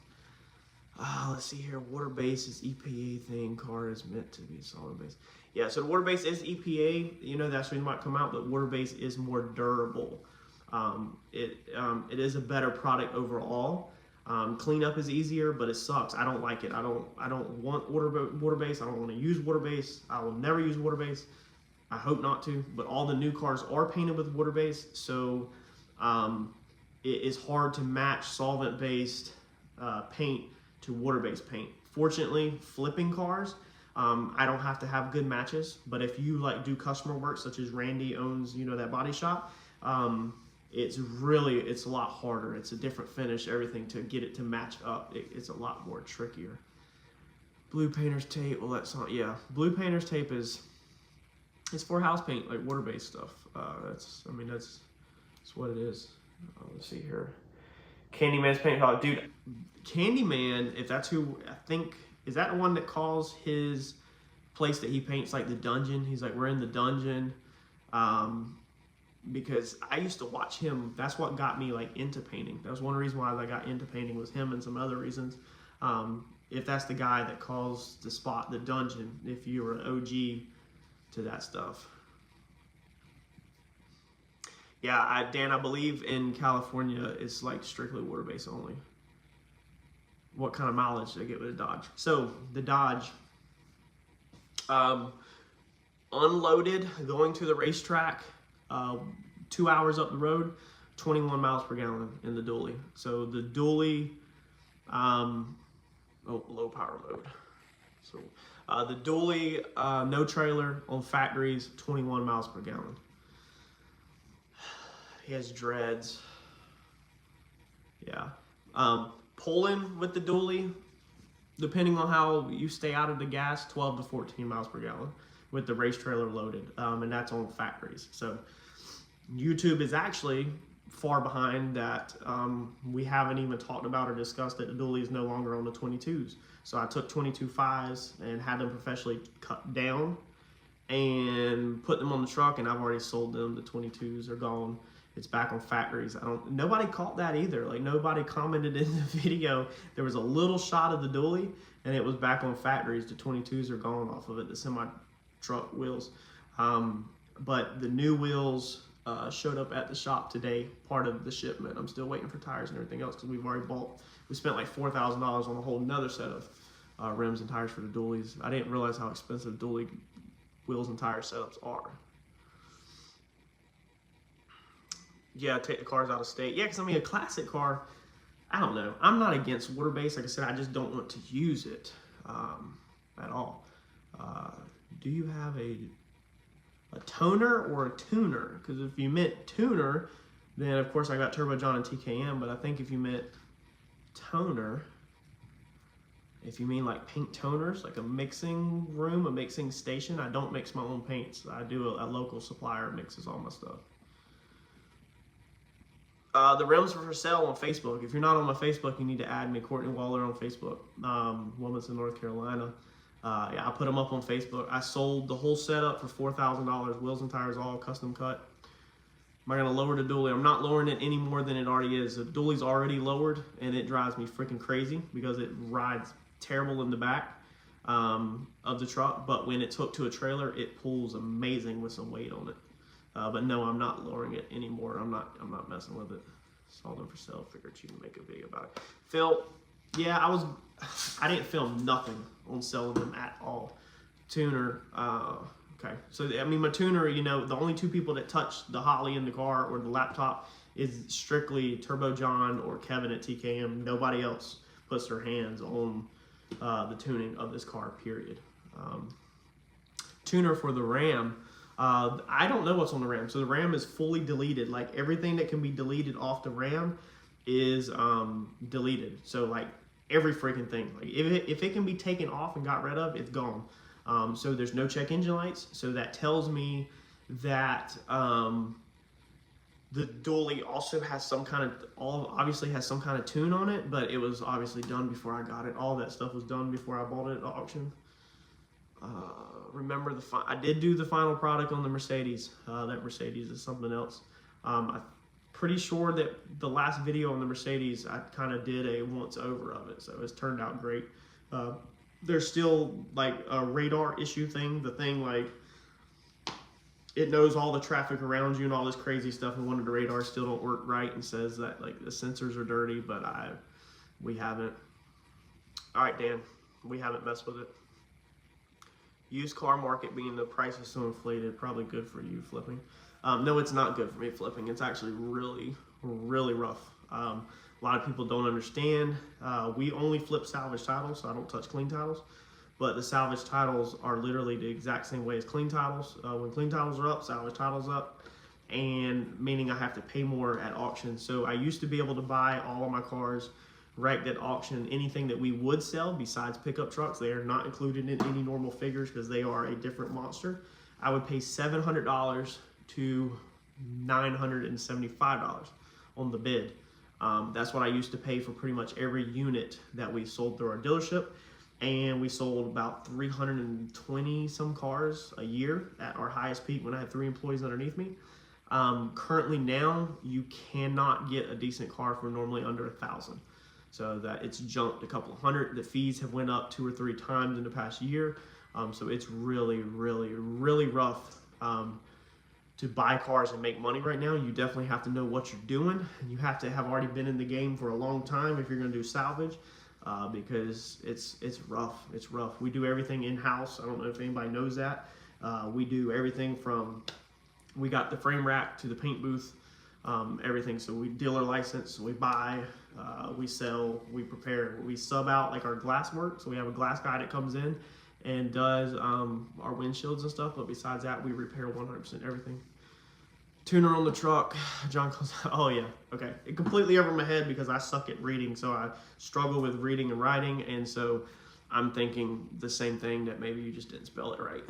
Let's see here, water base is EPA thing, car is meant to be solid base. Yeah, so the water base is EPA, you know, that's when it might come out, but water base is more durable. It is a better product overall. Cleanup is easier, but it sucks. I don't like it. I don't want water base. I don't want to use water base. I will never use water base. I hope not to, but all the new cars are painted with water base, so it is hard to match solvent based paint to water based paint. Fortunately, flipping cars, I don't have to have good matches, but if you like do customer work, such as Randy owns, that body shop, it's a lot harder. It's a different finish, everything to get it to match up. It's a lot more trickier. Blue painter's tape, well that's not, yeah. Blue painter's tape it's for house paint, like water-based stuff. That's what it is. Let's see here. Candyman's paint palette. Dude, Candyman, if that's who, I think, is that the one that calls his place that he paints like the dungeon? He's like, we're in the dungeon. Because I used to watch him. That's what got me like into painting. That was one reason why I got into painting, was him and some other reasons. If that's the guy that calls the spot the dungeon, if you were an OG to that stuff. Yeah, Dan, I believe in California it's like strictly water base only. What kind of mileage do I get with a Dodge? So the Dodge, unloaded, going to the racetrack, 2 hours up the road, 21 miles per gallon in the dually. So the dually, low power mode. So the dually, no trailer on factories, 21 miles per gallon. He has dreads. Yeah. Pulling with the dually, depending on how you stay out of the gas, 12 to 14 miles per gallon with the race trailer loaded. And that's on factories. So YouTube is actually far behind that. We haven't even talked about or discussed that the dually is no longer on the 22s. So I took 22.5s and had them professionally cut down and put them on the truck, and I've already sold them. The 22s are gone. It's back on factories. Nobody caught that either. Like, nobody commented in the video. There was a little shot of the dually, and it was back on factories. The 22s are gone off of it, the semi-truck wheels. But the new wheels showed up at the shop today, part of the shipment. I'm still waiting for tires and everything else because we've already we spent like $4,000 on a whole nother set of rims and tires for the dualies. I didn't realize how expensive dually wheels and tire setups are. Yeah, take the cars out of state. Yeah, because I mean, a classic car, I don't know. I'm not against water base. Like I said, I just don't want to use it at all. Do you have a toner or a tuner? Because if you meant tuner, then of course I got Turbo John and TKM. But I think if you meant toner, if you mean like paint toners, like a mixing room, a mixing station, I don't mix my own paints. I do a local supplier mixes all my stuff. The rims are for sale on Facebook. If you're not on my Facebook, you need to add me, Courtney Waller, on Facebook. Wilmington, North Carolina. Yeah, I put them up on Facebook. I sold the whole setup for $4,000, wheels and tires all custom cut. Am I going to lower the dually? I'm not lowering it any more than it already is. The dually's already lowered, and it drives me freaking crazy because it rides terrible in the back of the truck. But when it's hooked to a trailer, it pulls amazing with some weight on it. But no, I'm not lowering it anymore. I'm not messing with it. Saw them for sale. Figured you can make a video about it. Phil, yeah, I didn't film nothing on selling them at all. Tuner, okay. So I mean, my tuner, the only two people that touch the Holly in the car or the laptop is strictly Turbo John or Kevin at TKM. Nobody else puts their hands on the tuning of this car, period. Tuner for the Ram. I don't know what's on the Ram. So the Ram is fully deleted. Like, everything that can be deleted off the Ram is deleted. So like every freaking thing. Like if it can be taken off and got rid of, it's gone. So there's no check engine lights. So that tells me that the dually also has some kind of, obviously has some kind of tune on it, but it was obviously done before I got it. All that stuff was done before I bought it at auction. Remember I did do the final product on the Mercedes. That Mercedes is something else. I'm pretty sure that the last video on the Mercedes, I kind of did a once over of it, so it's turned out great. There's still like a radar issue thing. The thing, like, it knows all the traffic around you and all this crazy stuff, and one of the radars still don't work right and says that like the sensors are dirty, but I We haven't. All right, Dan, we haven't messed with it. Used car market being the price is so inflated, probably good for you flipping. No, it's not good for me flipping. It's actually really, really rough. A lot of people don't understand. We only flip salvage titles, so I don't touch clean titles. But the salvage titles are literally the exact same way as clean titles. When clean titles are up, salvage titles up, and meaning I have to pay more at auction. So I used to be able to buy all of my cars wrecked at auction. Anything that we would sell besides pickup trucks, they are not included in any normal figures because they are a different monster. I would pay $700 to $975 on the bid. That's what I used to pay for pretty much every unit that we sold through our dealership. And we sold about 320 some cars a year at our highest peak when I had 3 employees underneath me. Currently now, you cannot get a decent car for normally under $1,000. So that it's jumped a couple hundred. The fees have went up 2 or 3 times in the past year. So it's really, really, really rough to buy cars and make money right now. You definitely have to know what you're doing. And you have to have already been in the game for a long time if you're gonna do salvage. Because it's rough. It's rough. We do everything in-house. I don't know if anybody knows that. We do everything from, we got the frame rack to the paint booth, everything. So we dealer license, we buy, we sell, we prepare, we sub out like our glass work. So we have a glass guy that comes in and does our windshields and stuff. But besides that, we repair 100% everything. Tuner on the truck, John calls, oh yeah, okay. It completely over my head because I suck at reading, so I struggle with reading and writing, and so I'm thinking the same thing, that maybe you just didn't spell it right.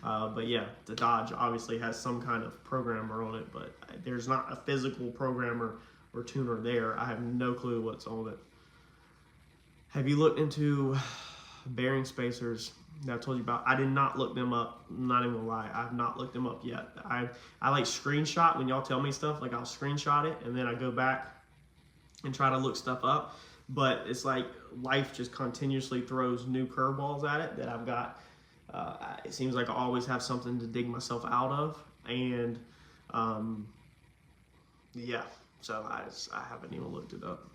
But yeah, the Dodge obviously has some kind of programmer on it, but there's not a physical programmer or tuner there. I have no clue what's on it. Have you looked into bearing spacers that I told you about? I did not look them up. I'm not even gonna lie. I have not looked them up yet. I like screenshot when y'all tell me stuff. Like I'll screenshot it and then I go back and try to look stuff up. But it's like life just continuously throws new curveballs at it that I've got. It seems like I always have something to dig myself out of. And yeah, so I haven't even looked it up.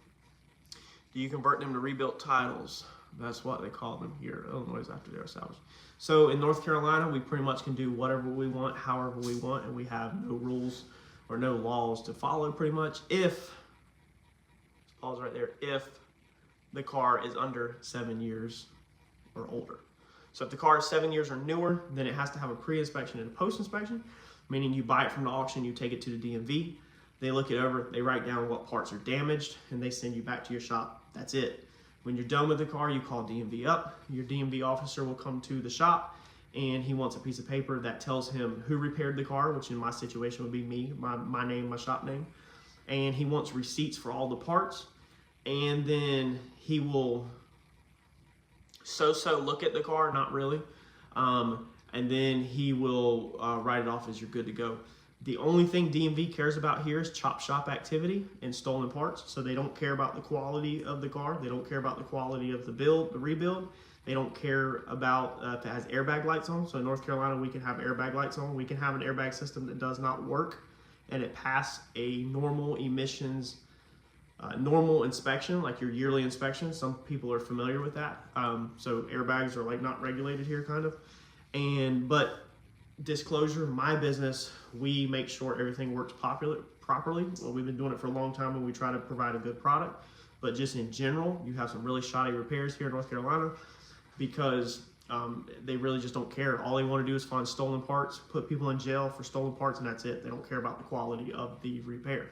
Do you convert them to rebuilt titles? That's what they call them here in Illinois after they're salvaged. So in North Carolina, we pretty much can do whatever we want, however we want, and we have no rules or no laws to follow pretty much. If, pause right there, if the car is under 7 years or older. So if the car is 7 years or newer, then it has to have a pre-inspection and a post-inspection, meaning you buy it from the auction, you take it to the DMV, they look it over, they write down what parts are damaged, and they send you back to your shop. That's it. When you're done with the car, you call DMV up. Your DMV officer will come to the shop and he wants a piece of paper that tells him who repaired the car, which in my situation would be me, my name, my shop name. And he wants receipts for all the parts. And then he will so look at the car, not really. And then he will write it off as you're good to go. The only thing DMV cares about here is chop shop activity and stolen parts. So they don't care about the quality of the car. They don't care about the quality of the rebuild. They don't care about if it has airbag lights on. So in North Carolina, we can have airbag lights on. We can have an airbag system that does not work and it passed a normal emissions, normal inspection, like your yearly inspection. Some people are familiar with that. So airbags are like not regulated here kind of. But disclosure, my business, we make sure everything works properly. Well, we've been doing it for a long time and we try to provide a good product. But just in general, you have some really shoddy repairs here in North Carolina because they really just don't care. All they want to do is find stolen parts, put people in jail for stolen parts, and that's it. They don't care about the quality of the repair.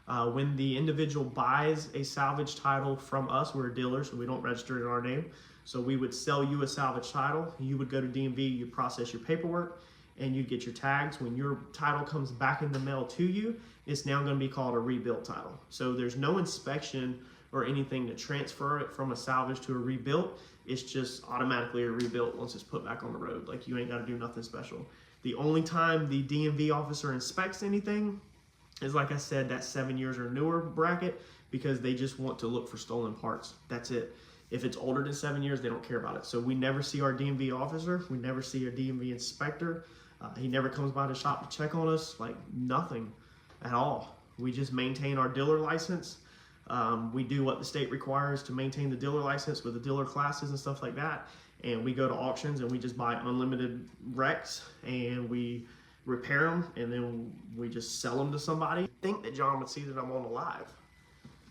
When the individual buys a salvage title from us, we're a dealer, so we don't register it in our name. So we would sell you a salvage title. You would go to DMV, you process your paperwork, and you get your tags. When your title comes back in the mail to you, it's now going to be called a rebuilt title. So there's no inspection or anything to transfer it from a salvage to a rebuilt. It's just automatically a rebuilt once it's put back on the road. Like you ain't got to do nothing special. The only time the DMV officer inspects anything is, like I said, that 7 years or newer bracket, because they just want to look for stolen parts. That's it. If it's older than 7 years, they don't care about it. So we never see our DMV officer. We never see a DMV inspector. He never comes by the shop to check on us, like nothing at all. We just maintain our dealer license. We do what the state requires to maintain the dealer license with the dealer classes and stuff like that. And we go to auctions and we just buy unlimited wrecks and we repair them and then we just sell them to somebody. I think that John would see that I'm on the live.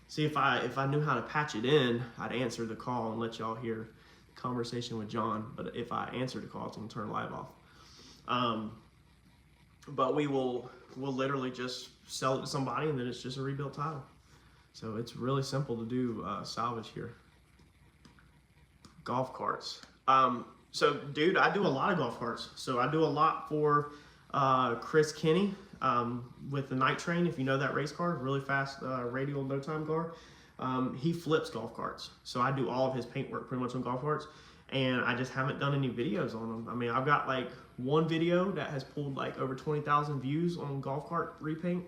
See, if I knew how to patch it in, I'd answer the call and let y'all hear the conversation with John. But if I answer the call, it's gonna turn live off. But we'll literally just sell it to somebody and then it's just a rebuilt title. So it's really simple to do salvage here. Golf carts. So dude, I do a lot of golf carts. So I do a lot for Chris Kenny with the Night Train, if you know that race car, really fast radial no time car. He flips golf carts. So I do all of his paint work pretty much on golf carts. And I just haven't done any videos on them. I mean, I've got like one video that has pulled like over 20,000 views on golf cart repaint.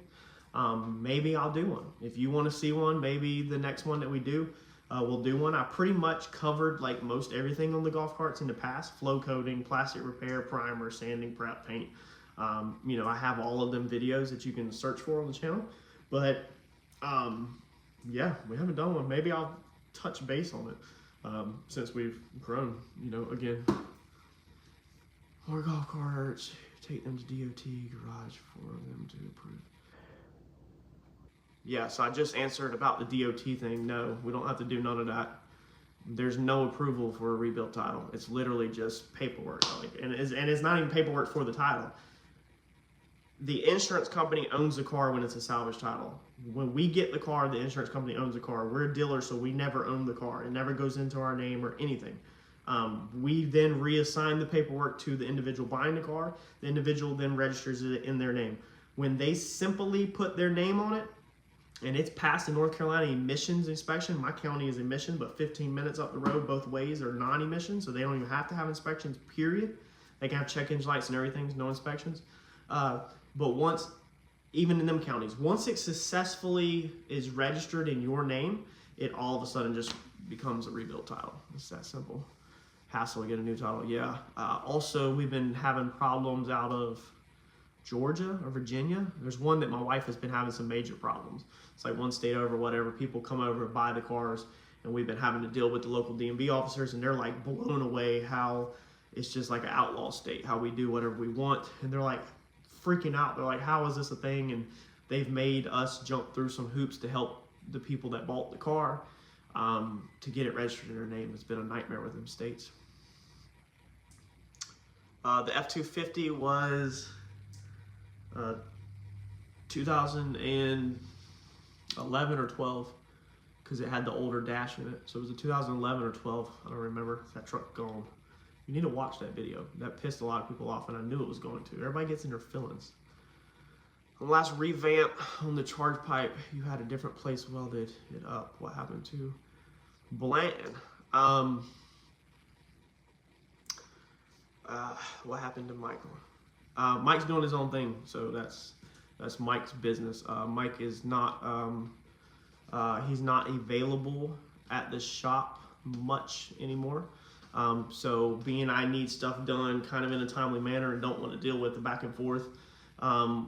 Maybe I'll do one. If you want to see one, maybe the next one that we do, we'll do one. I pretty much covered like most everything on the golf carts in the past: flow coating, plastic repair, primer, sanding, prep, paint. You know, I have all of them videos that you can search for on the channel. But yeah, we haven't done one. Maybe I'll touch base on it. Since we've grown, you know, again, more golf carts, take them to DOT garage for them to approve. Yeah, so I just answered about the DOT thing. No, we don't have to do none of that. There's no approval for a rebuilt title. It's literally just paperwork, and it's not even paperwork for the title. The insurance company owns the car when it's a salvage title. When we get the car, the insurance company owns the car. We're a dealer, so we never own the car. It never goes into our name or anything. We then reassign the paperwork to the individual buying the car. The individual then registers it in their name. When they simply put their name on it, and it's passed the North Carolina emissions inspection. My county is emission, but 15 minutes up the road both ways are non-emission, so they don't even have to have inspections, period. They can have check engine lights and everything, no inspections. But once, even in them counties, once it successfully is registered in your name, it all of a sudden just becomes a rebuilt title. It's that simple. Hassle to get a new title, yeah. Also, we've been having problems out of Georgia or Virginia. There's one that my wife has been having some major problems. It's like one state over, whatever. People come over, buy the cars, and we've been having to deal with the local DMV officers, and they're like blown away how it's just like an outlaw state, how we do whatever we want. And they're like freaking out. They're like, how is this a thing? And they've made us jump through some hoops to help the people that bought the car to get it registered in their name. It's been a nightmare with them states. The F-250 was 2011 or 12, because it had the older dash in it. So it was a 2011 or 12. I don't remember. That truck gone. You need to watch that video. That pissed a lot of people off, and I knew it was going to. Everybody gets in their feelings. On the last revamp on the charge pipe, you had a different place welded it up. What happened to Blanton? What happened to Michael? Mike's doing his own thing, so that's Mike's business. Mike is not he's not available at the shop much anymore. So being I need stuff done kind of in a timely manner and don't want to deal with the back and forth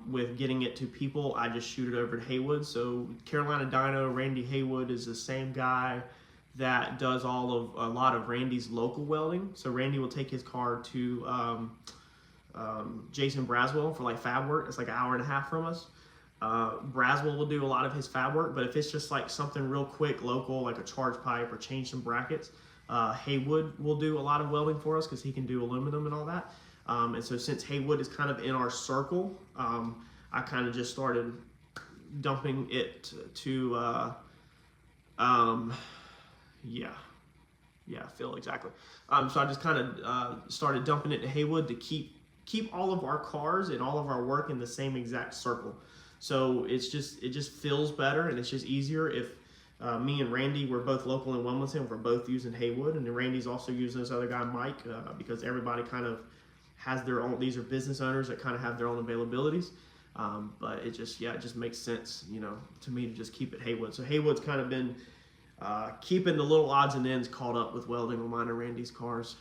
with getting it to people, I just shoot it over to Haywood. So Carolina Dyno, Randy Haywood is the same guy that does a lot of Randy's local welding. So Randy will take his car to Jason Braswell for like fab work. It's like an hour and a half from us. Braswell will do a lot of his fab work, but if it's just like something real quick, local, like a charge pipe or change some brackets, Haywood will do a lot of welding for us because he can do aluminum and all that. And so since Haywood is kind of in our circle, I kind of just started dumping it to, Phil, exactly. So I just kind of started dumping it to Haywood to keep all of our cars and all of our work in the same exact circle. So it just feels better, and it's just easier if me and Randy, we're both local in Wilmington, we're both using Haywood, and then Randy's also using this other guy, Mike, because everybody kind of has their own, these are business owners that kind of have their own availabilities. But it just makes sense, you know, to me to just keep it Haywood. So Haywood's kind of been keeping the little odds and ends caught up with welding on mine and Randy's cars.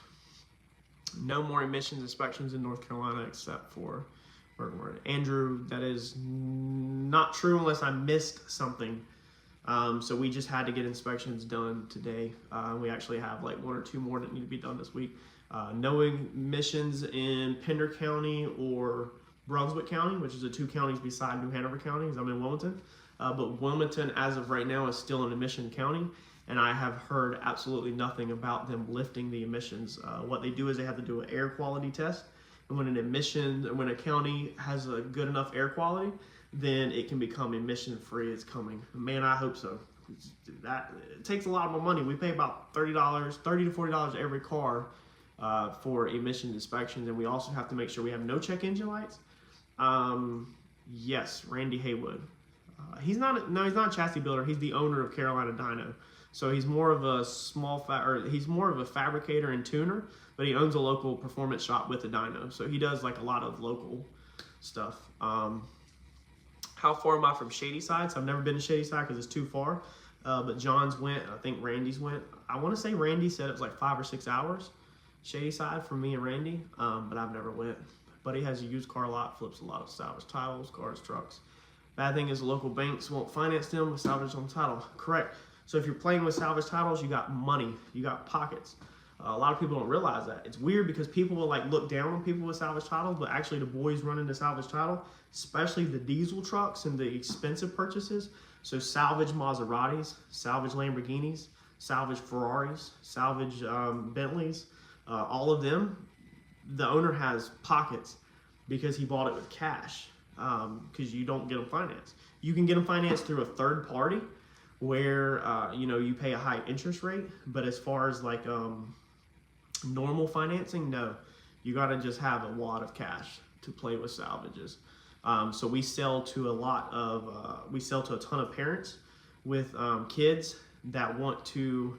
No more emissions inspections in North Carolina except for Bergmore. Andrew, that is not true unless I missed something. So we just had to get inspections done today. We actually have like 1 or 2 more that need to be done this week. No emissions in Pender County or Brunswick County, which is the 2 counties beside New Hanover County, because I'm in Wilmington. But Wilmington, as of right now, is still an emission county, and I have heard absolutely nothing about them lifting the emissions. What they do is they have to do an air quality test, and when a county has a good enough air quality, then it can become emission free. It's coming. Man, I hope so. It takes a lot more money. We pay about $30 to $40 every car for emission inspections, and we also have to make sure we have no check engine lights. Yes, Randy Haywood. He's not a chassis builder. He's the owner of Carolina Dyno. So he's more of a he's more of a fabricator and tuner, but he owns a local performance shop with a dyno. So he does like a lot of local stuff. How far am I from Shadyside? So I've never been to Shadyside because it's too far. But John's went, I think Randy's went. I want to say Randy said it was like 5 or 6 hours Shadyside from me and Randy, but I've never went. But he has a used car lot, flips a lot of salvage titles, cars, trucks. Bad thing is local banks won't finance them with salvage on title. Correct. So if you're playing with salvage titles, you got money, you got pockets. A lot of people don't realize that. It's weird because people will like look down on people with salvage titles, but actually the boys running the salvage title, especially the diesel trucks and the expensive purchases. So salvage Maseratis, salvage Lamborghinis, salvage Ferraris, salvage Bentleys, all of them, the owner has pockets because he bought it with cash. Because you don't get them financed. You can get them financed through a third party where you pay a high interest rate, but as far as like normal financing, no, you got to just have a wad of cash to play with salvages. So we sell to a ton of parents with kids that want to,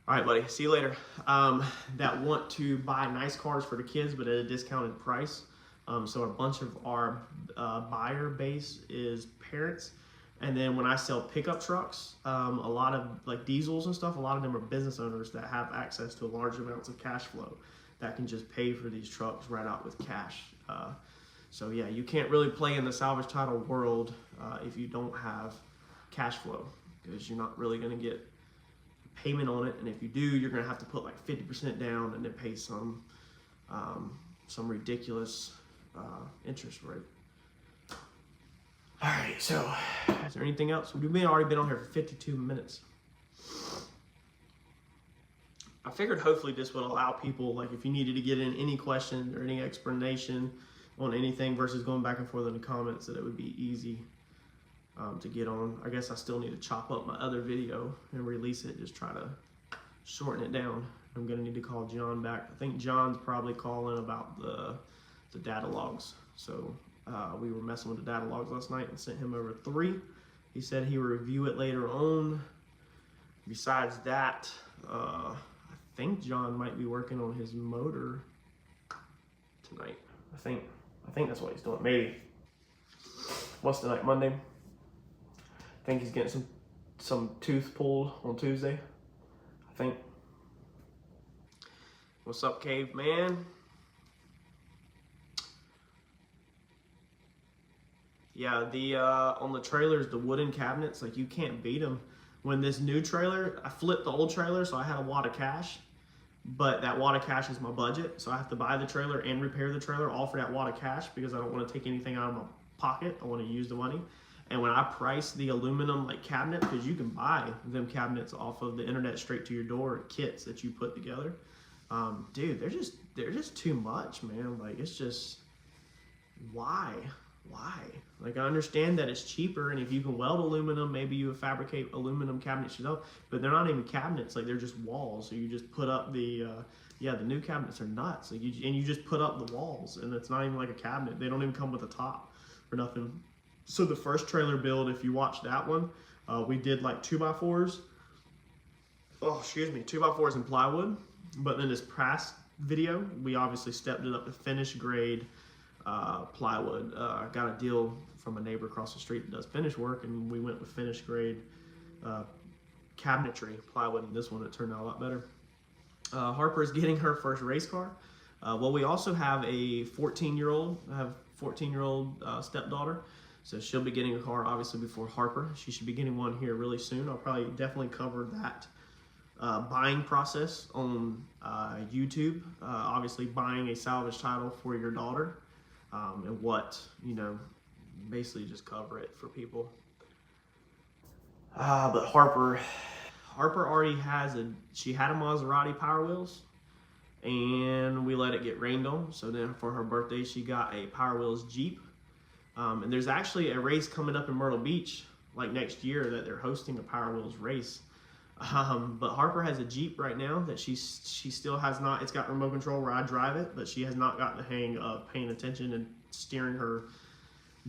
all right buddy, see you later, that want to buy nice cars for the kids but at a discounted price. So a bunch of our buyer base is parents. And then when I sell pickup trucks, a lot of like diesels and stuff, a lot of them are business owners that have access to large amounts of cash flow that can just pay for these trucks right out with cash. So yeah, you can't really play in the salvage title world if you don't have cash flow, because you're not really going to get payment on it. And if you do, you're going to have to put like 50% down and then pay some ridiculous interest rate. All right, so is there anything else? We've already been on here for 52 minutes. I figured hopefully this would allow people, like if you needed to get in any question or any explanation on anything versus going back and forth in the comments, that it would be easy to get on. I guess I still need to chop up my other video and release it, just try to shorten it down. I'm gonna need to call John back. I think John's probably calling about the data logs. So we were messing with the data logs last night and sent him over 3. He said he would review it later on. Besides that, I think John might be working on his motor tonight. I think that's what he's doing. Maybe. What's tonight? Monday? I think he's getting some tooth pulled on Tuesday. I think. What's up, caveman? Yeah, on the trailers, the wooden cabinets, like you can't beat them. When this new trailer, I flipped the old trailer, so I had a wad of cash, but that wad of cash is my budget, so I have to buy the trailer and repair the trailer all for that wad of cash because I don't want to take anything out of my pocket. I want to use the money. And when I price the aluminum like cabinet, because you can buy them cabinets off of the internet straight to your door, kits that you put together, dude, they're just too much, man. Like it's just, why? Like I understand that it's cheaper, and if you can weld aluminum, maybe you would fabricate aluminum cabinets yourself, but they're not even cabinets, like they're just walls. So you just put up the new cabinets are nuts. Like you just put up the walls, and it's not even like a cabinet. They don't even come with a top or nothing. So the first trailer build, if you watch that one, we did like 2x4s. Oh, excuse me, 2x4s in plywood. But then this past video, we obviously stepped it up to finish grade plywood. I got a deal from a neighbor across the street that does finish work, and we went with finish grade cabinetry plywood, and this one it turned out a lot better. Harper is getting her first race car. Well, we also have a 14-year-old stepdaughter, So she'll be getting a car obviously before Harper. She should be getting one here really soon. I'll probably definitely cover that buying process on YouTube. Obviously buying a salvage title for your daughter, and what, basically just cover it for people. But Harper already she had a Maserati Power Wheels, and we let it get rained on. So then for her birthday, she got a Power Wheels Jeep. And there's actually a race coming up in Myrtle Beach, like next year, that they're hosting a Power Wheels race. But Harper has a Jeep right now that she still has not, it's got remote control where I drive it, but she has not gotten the hang of paying attention and steering her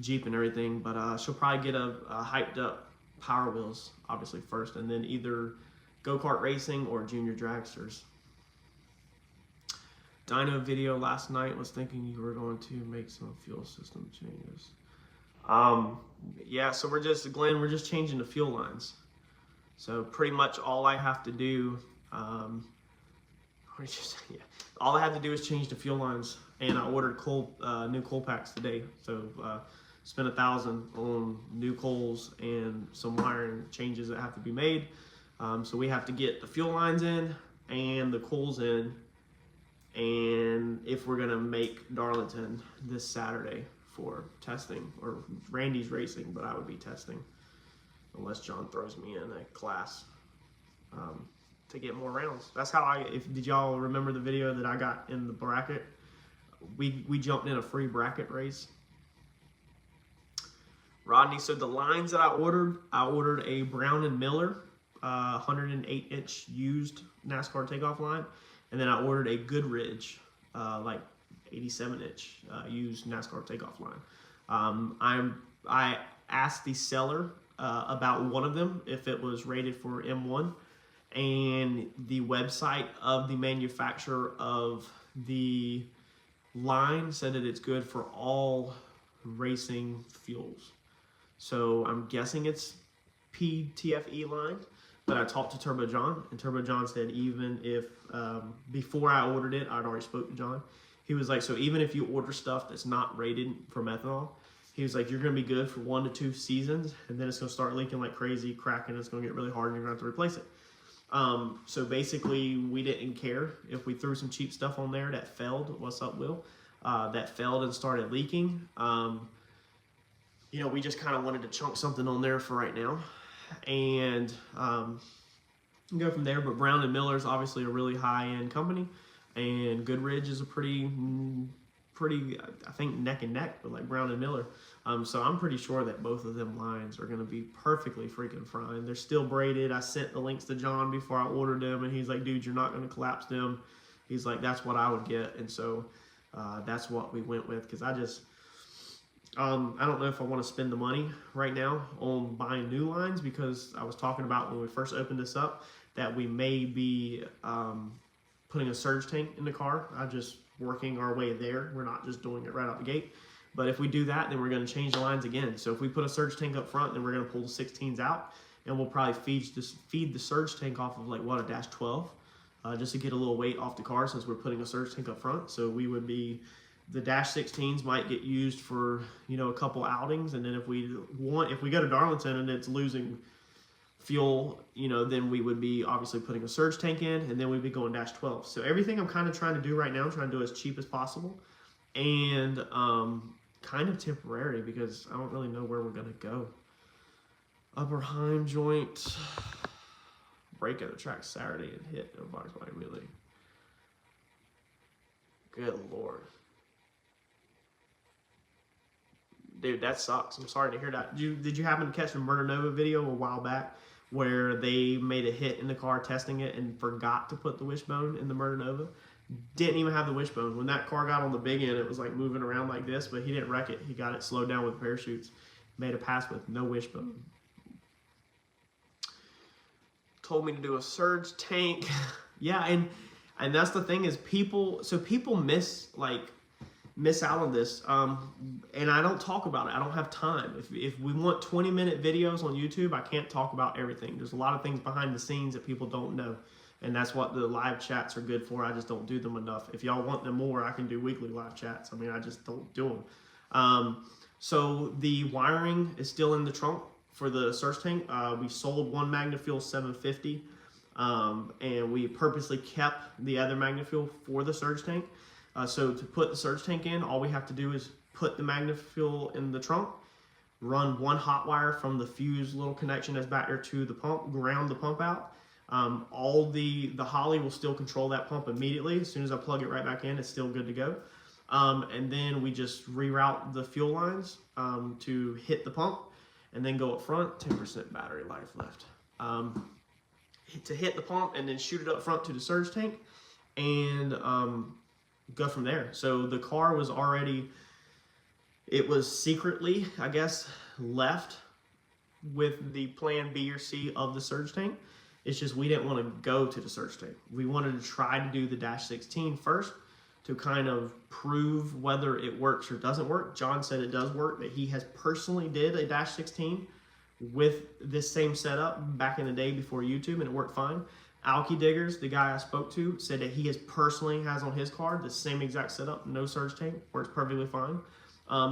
Jeep and everything. But she'll probably get a hyped up Power Wheels, obviously first, and then either go-kart racing or junior dragsters. Dyno video last night was thinking you were going to make some fuel system changes. Yeah, so Glenn, we're just changing the fuel lines. So pretty much all I have to do, all I have to do is change the fuel lines, and I ordered new coal packs today. So spent $1,000 on new coals and some wiring changes that have to be made. So we have to get the fuel lines in and the coals in, and if we're gonna make Darlington this Saturday for testing, or Randy's racing, but I would be testing unless John throws me in a class to get more rounds. That's how did y'all remember the video that I got in the bracket? We jumped in a free bracket race. Rodney, so the lines that I ordered a Brown and Miller 108-inch used NASCAR takeoff line, and then I ordered a Goodridge like 87-inch used NASCAR takeoff line. I asked the seller about one of them if it was rated for M1, and the website of the manufacturer of the line said that it's good for all racing fuels. So I'm guessing it's PTFE line, but I talked to Turbo John, and Turbo John said even if, before I ordered it, I'd already spoke to John. He was like, so even if you order stuff that's not rated for methanol, he was like, you're gonna be good for 1 to 2 seasons, and then it's gonna start leaking like crazy, cracking, it's gonna get really hard, and you're gonna have to replace it. So basically, we didn't care if we threw some cheap stuff on there that failed. What's up, Will? That failed and started leaking. We just kind of wanted to chunk something on there for right now, and go from there. But Brown and Miller is obviously a really high-end company, and Goodridge is a pretty, I think, neck and neck, but like Brown and Miller. So I'm pretty sure that both of them lines are going to be perfectly freaking fine. They're still braided. I sent the links to John before I ordered them, and he's like, dude, you're not going to collapse them. He's like, that's what I would get. And so that's what we went with, because I don't know if I want to spend the money right now on buying new lines, because I was talking about when we first opened this up that we may be putting a surge tank in the car. I'm just working our way there. We're not just doing it right out the gate. But if we do that, then we're going to change the lines again. So if we put a surge tank up front, then we're going to pull the 16s out, and we'll probably feed the surge tank off of like a dash 12, just to get a little weight off the car, since we're putting a surge tank up front. So we would be, the dash 16s might get used for a couple outings, and then if we go to Darlington and it's losing fuel, then we would be obviously putting a surge tank in, and then we'd be going dash 12. So everything I'm kind of trying to do right now, I'm trying to do as cheap as possible, and kind of temporary, because I don't really know where we're gonna go. Upper Heim joint break at the track Saturday and hit a Volkswagen Mule. Good Lord. Dude, that sucks. I'm sorry to hear that. Did you happen to catch the Murder Nova video a while back where they made a hit in the car testing it and forgot to put the wishbone in the Murder Nova? Didn't even have the wishbone. When that car got on the big end, it was like moving around like this, but he didn't wreck it. He got it slowed down with parachutes. Made a pass with no wishbone. Told me to do a surge tank. Yeah, and that's the thing is people miss out on this, and I don't talk about it. I don't have time. If we want 20-minute videos on YouTube, I can't talk about everything. There's a lot of things behind the scenes that people don't know, and that's what the live chats are good for. I just don't do them enough. If y'all want them more, I can do weekly live chats. I mean, I just don't do them. So the wiring is still in the trunk for the surge tank. We sold one MagnaFuel 750, and we purposely kept the other MagnaFuel for the surge tank. So to put the surge tank in, all we have to do is put the MagnaFuel in the trunk, run one hot wire from the fuse little connection that's back there to the pump, ground the pump out. All the Holly will still control that pump immediately. As soon as I plug it right back in, it's still good to go. And then we just reroute the fuel lines to hit the pump and then go up front, 10% battery life left. To hit the pump and then shoot it up front to the surge tank and go from there. So the car was already, it was secretly, I guess, left with the plan B or C of the surge tank. It's just we didn't want to go to the surge tank. We wanted to try to do the Dash 16 first to kind of prove whether it works or doesn't work. John said it does work, that he has personally did a Dash 16 with this same setup back in the day before YouTube, and it worked fine. Alky Diggers, the guy I spoke to, said that he has on his car the same exact setup, no surge tank, works perfectly fine.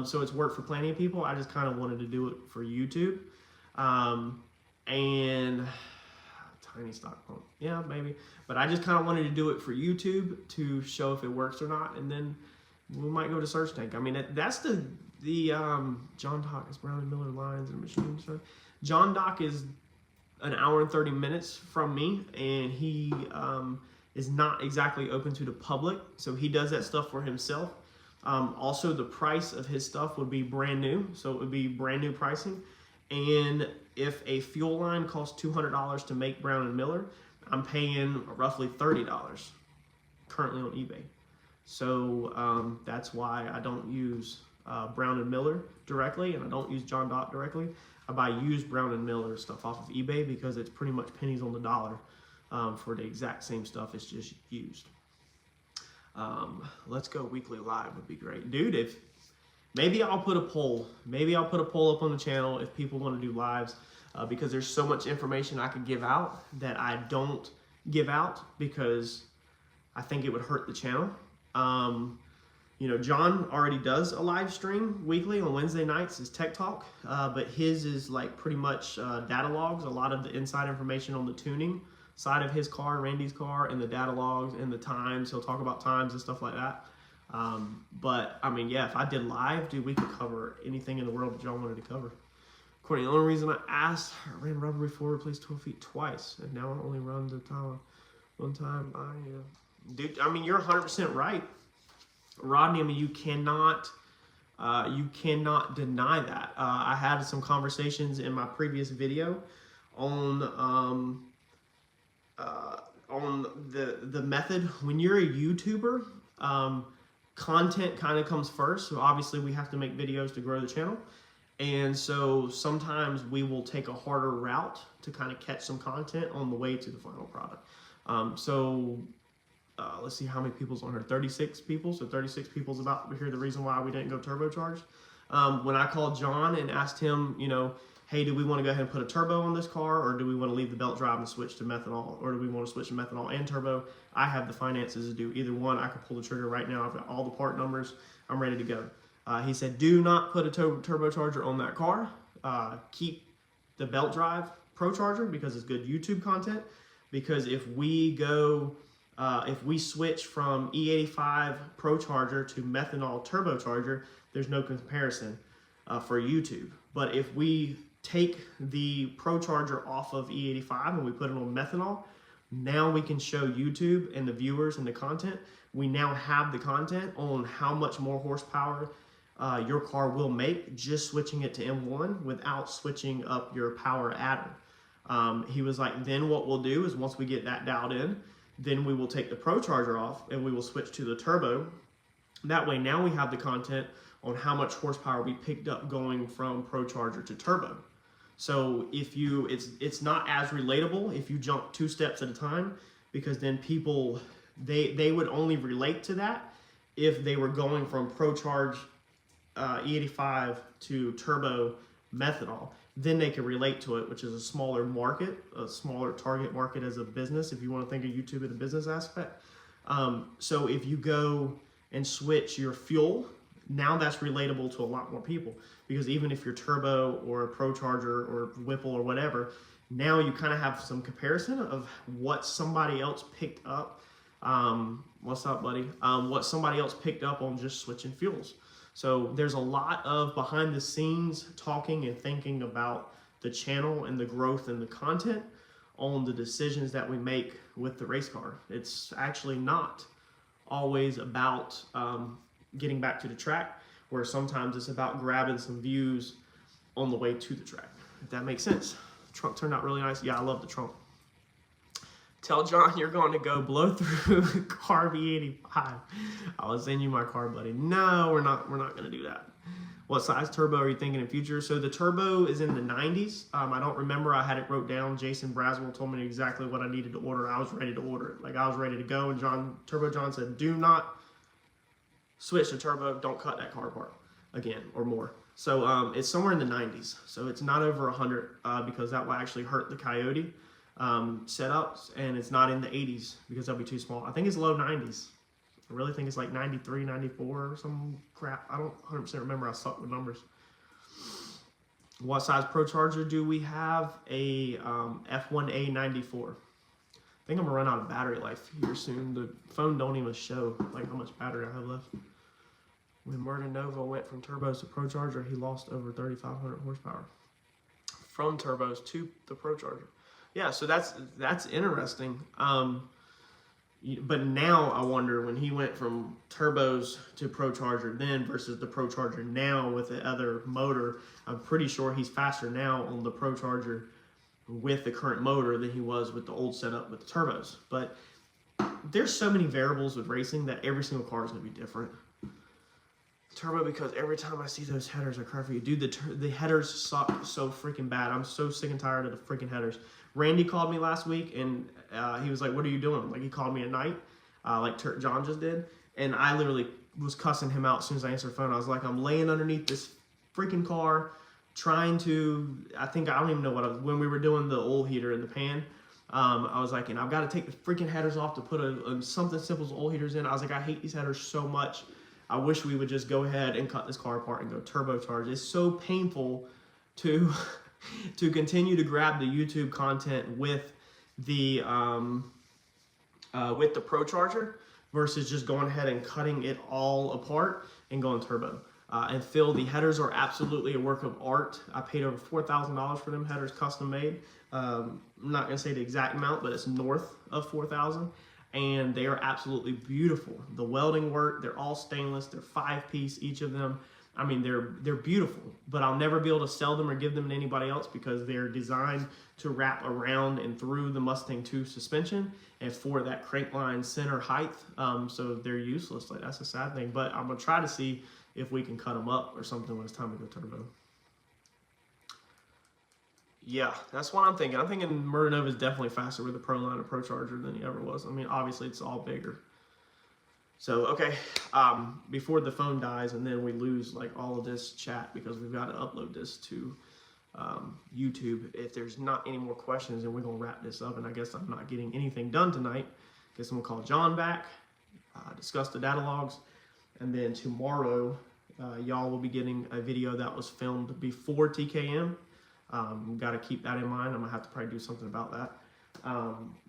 So it's worked for plenty of people. I just kind of wanted to do it for YouTube. And tiny stock pump, yeah, maybe. But I just kind of wanted to do it for YouTube to show if it works or not, and then we might go to surge tank. I mean, that's the John Dock is Brown and Miller lines and machines. John Dock is an hour and 30 minutes from me, and he is not exactly open to the public, so he does that stuff for himself. Also, the price of his stuff would be brand new, so it would be brand new pricing. And if a fuel line costs $200 to make Brown and Miller, I'm paying roughly $30 currently on eBay. So that's why I don't use Brown and Miller directly, and I don't use John Dock directly. I buy used Brown and Miller stuff off of eBay because it's pretty much pennies on the dollar for the exact same stuff. It's just used. Let's go weekly live would be great, dude. If maybe I'll put a poll. Maybe I'll put a poll up on the channel if people want to do lives, because there's so much information I could give out that I don't give out because I think it would hurt the channel. You know, John already does a live stream weekly on Wednesday nights, is Tech Talk, but his is like pretty much data logs, a lot of the inside information on the tuning side of his car, Randy's car, and the data logs and the times. He'll talk about times and stuff like that. But I mean, yeah, if I did live, dude, we could cover anything in the world that y'all wanted to cover. Courtney, the only reason I asked, I ran rubber before, replaced 12 feet twice, and now I only run the tile one time. Dude, I mean, you're 100% right, Rodney. I mean, you cannot deny that. I had some conversations in my previous video on the method. When you're a YouTuber, content kind of comes first. So obviously we have to make videos to grow the channel. And so sometimes we will take a harder route to kind of catch some content on the way to the final product. Let's see how many people's on here. 36 people. So 36 people's about to hear the reason why we didn't go turbocharged. When I called John and asked him, you know, hey, do we want to go ahead and put a turbo on this car, or do we want to leave the belt drive and switch to methanol, or do we want to switch to methanol and turbo? I have the finances to do either one. I can pull the trigger right now. I've got all the part numbers. I'm ready to go. He said, do not put a turbocharger on that car. Keep the belt drive Pro Charger because it's good YouTube content. Because if we go, if we switch from E85 Pro Charger to methanol turbocharger, there's no comparison for YouTube. But if we take the Pro Charger off of E85 and we put it on methanol, now we can show YouTube and the viewers and the content. We now have the content on how much more horsepower your car will make just switching it to M1 without switching up your power adder. He was like, then what we'll do is once we get that dialed in, then we will take the Pro Charger off and we will switch to the turbo. That way now we have the content on how much horsepower we picked up going from Pro Charger to turbo. So if you, it's not as relatable if you jump 2 steps at a time, because then people, they would only relate to that if they were going from Pro Charge E85 to turbo methanol. Then they can relate to it, which is a smaller market, a smaller target market as a business, if you want to think of YouTube in a business aspect. So if you go and switch your fuel, now that's relatable to a lot more people, because even if you're turbo or a pro charger or Whipple or whatever, now you kind of have some comparison of what somebody else picked up. What's up, buddy? What somebody else picked up on just switching fuels. So there's a lot of behind the scenes talking and thinking about the channel and the growth and the content on the decisions that we make with the race car. It's actually not always about getting back to the track, where sometimes it's about grabbing some views on the way to the track, if that makes sense. The trunk turned out really nice. Yeah, I love the trunk. Tell John you're going to go blow through car V85. I'll send you my car, buddy. No, we're not going to do that. What size turbo are you thinking in future? So the turbo is in the 90s. I don't remember. I had it wrote down. Jason Braswell told me exactly what I needed to order. I was ready to order it. Like, I was ready to go. And Turbo John said, do not switch to turbo. Don't cut that car apart again or more. So it's somewhere in the 90s. So it's not over 100 because that will actually hurt the Coyote setups. And it's not in the 80s because that'll be too small. I think it's low 90s. I really think it's like 93, 94 or some crap. I don't 100% remember. I suck with numbers. What size Pro Charger do we have? A F1A 94. I think I'm going to run out of battery life here soon. The phone don't even show like how much battery I have left. When Murda Nova went from turbos to Pro Charger, he lost over 3,500 horsepower. From turbos to the Pro Charger. Yeah, so that's interesting. But now I wonder, when he went from turbos to Pro Charger then versus the Pro Charger now with the other motor, I'm pretty sure he's faster now on the Pro Charger with the current motor than he was with the old setup with the turbos. But there's so many variables with racing that every single car is going to be different. Turbo, because every time I see those headers, I cry for you. Dude, the headers suck so freaking bad. I'm so sick and tired of the freaking headers. Randy called me last week, and he was like, what are you doing? Like, he called me at night, like John just did. And I literally was cussing him out as soon as I answered the phone. I was like, I'm laying underneath this freaking car, trying to, I don't even know what when we were doing the oil heater in the pan, I was like, and I've got to take the freaking headers off to put something simple as oil heaters in. I was like, I hate these headers so much. I wish we would just go ahead and cut this car apart and go turbocharge. It's so painful to continue to grab the YouTube content with the Pro Charger versus just going ahead and cutting it all apart and going turbo. And Phil, the headers are absolutely a work of art. I paid over $4,000 for them headers, custom made. I'm not gonna say the exact amount, but it's north of $4,000. And they are absolutely beautiful. The welding work, they're all stainless. They're 5-piece, each of them. I mean, they're beautiful, but I'll never be able to sell them or give them to anybody else because they're designed to wrap around and through the Mustang 2 suspension and for that crank line center height. So they're useless. Like, that's a sad thing, but I'm gonna try to see if we can cut them up or something when it's time to go turbo. Yeah, that's what I'm thinking. I'm thinking Murda Nova is definitely faster with the Pro line or Pro Charger than he ever was. I mean, obviously it's all bigger. So, okay, before the phone dies and then we lose like all of this chat because we've got to upload this to YouTube. If there's not any more questions, then we're going to wrap this up. And I guess I'm not getting anything done tonight. Guess I'm going to call John back, discuss the data logs. And then tomorrow, y'all will be getting a video that was filmed before TKM. Got to keep that in mind. I'm going to have to probably do something about that.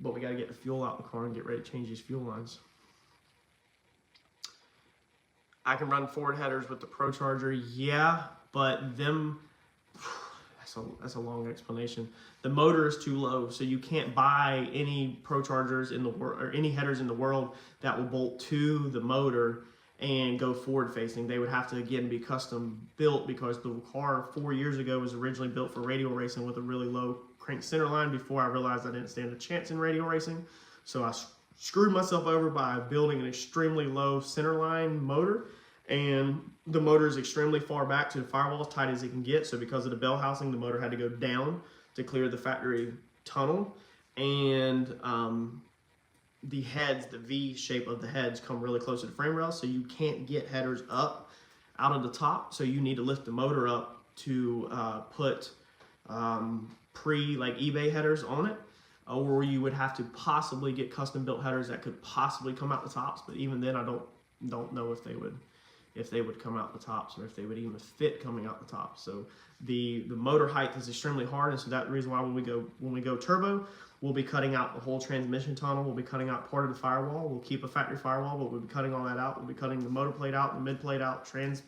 But we got to get the fuel out of the car and get ready to change these fuel lines. I can run forward headers with the Pro Charger, yeah, but that's a long explanation. The motor is too low, so you can't buy any Pro Chargers in the world or any headers in the world that will bolt to the motor and go forward facing. They would have to again be custom built because the car 4 years ago was originally built for radial racing with a really low crank center line before I realized I didn't stand a chance in radial racing. So I screwed myself over by building an extremely low center line motor, and the motor is extremely far back to the firewall, as tight as it can get. So because of the bell housing, the motor had to go down to clear the factory tunnel, and the heads, the V shape of the heads come really close to the frame rail, so you can't get headers up out of the top. So you need to lift the motor up to put like eBay headers on it, or you would have to possibly get custom built headers that could possibly come out the tops. But even then, I don't know if they would if they would come out the tops or if they would even fit coming out the top. So the motor height is extremely hard, and so that's the reason why when we go turbo, we'll be cutting out the whole transmission tunnel. We'll be cutting out part of the firewall. We'll keep a factory firewall, but we'll be cutting all that out. We'll be cutting the motor plate out, the mid plate out, trans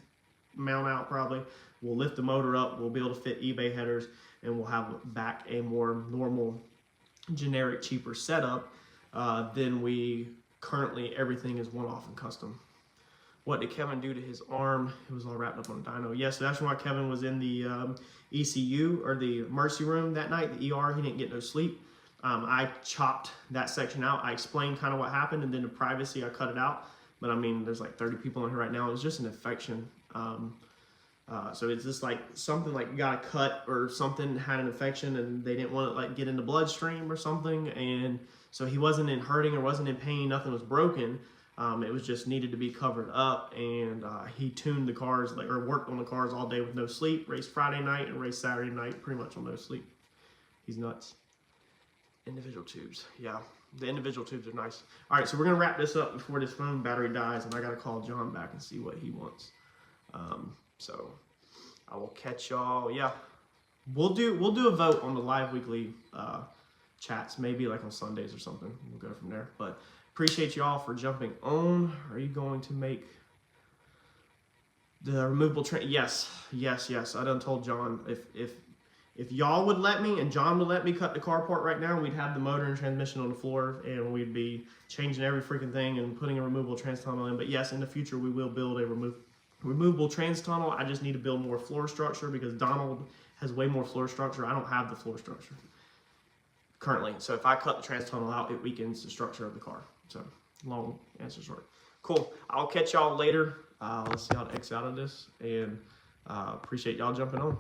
mount out probably. We'll lift the motor up. We'll be able to fit eBay headers, and we'll have back a more normal, generic, cheaper setup than we currently. Everything is one-off and custom. What did Kevin do to his arm? It was all wrapped up on a dyno. Yes, so that's why Kevin was in the ECU or the emergency room that night, the ER. He didn't get no sleep. I chopped that section out. I explained kind of what happened, and then the privacy, I cut it out. But I mean, there's like 30 people in here right now. It was just an infection. So it's just like something like you got a cut or something had an infection, and they didn't want to like get in the bloodstream or something. And so he wasn't in hurting or wasn't in pain. Nothing was broken. It was just needed to be covered up, and he tuned the cars or worked on the cars all day with no sleep. Raced Friday night and raced Saturday night pretty much on no sleep. He's nuts. Individual tubes, yeah, the individual tubes are nice. All right, so we're gonna wrap this up before this phone battery dies, and I gotta call John back and see what he wants. So I will catch y'all. Yeah, we'll do a vote on the live weekly chats, maybe like on Sundays or something. We'll go from there. But appreciate y'all for jumping on. Are you going to make the removable train? Yes. I done told John if y'all would let me and John would let me cut the car apart right now, we'd have the motor and transmission on the floor, and we'd be changing every freaking thing and putting a removable trans tunnel in. But yes, in the future we will build a removable trans tunnel. I just need to build more floor structure because Donald has way more floor structure. I don't have the floor structure currently. So if I cut the trans tunnel out, it weakens the structure of the car. So long answer short. Cool. I'll catch y'all later. Let's see how to exit out of this, and appreciate y'all jumping on.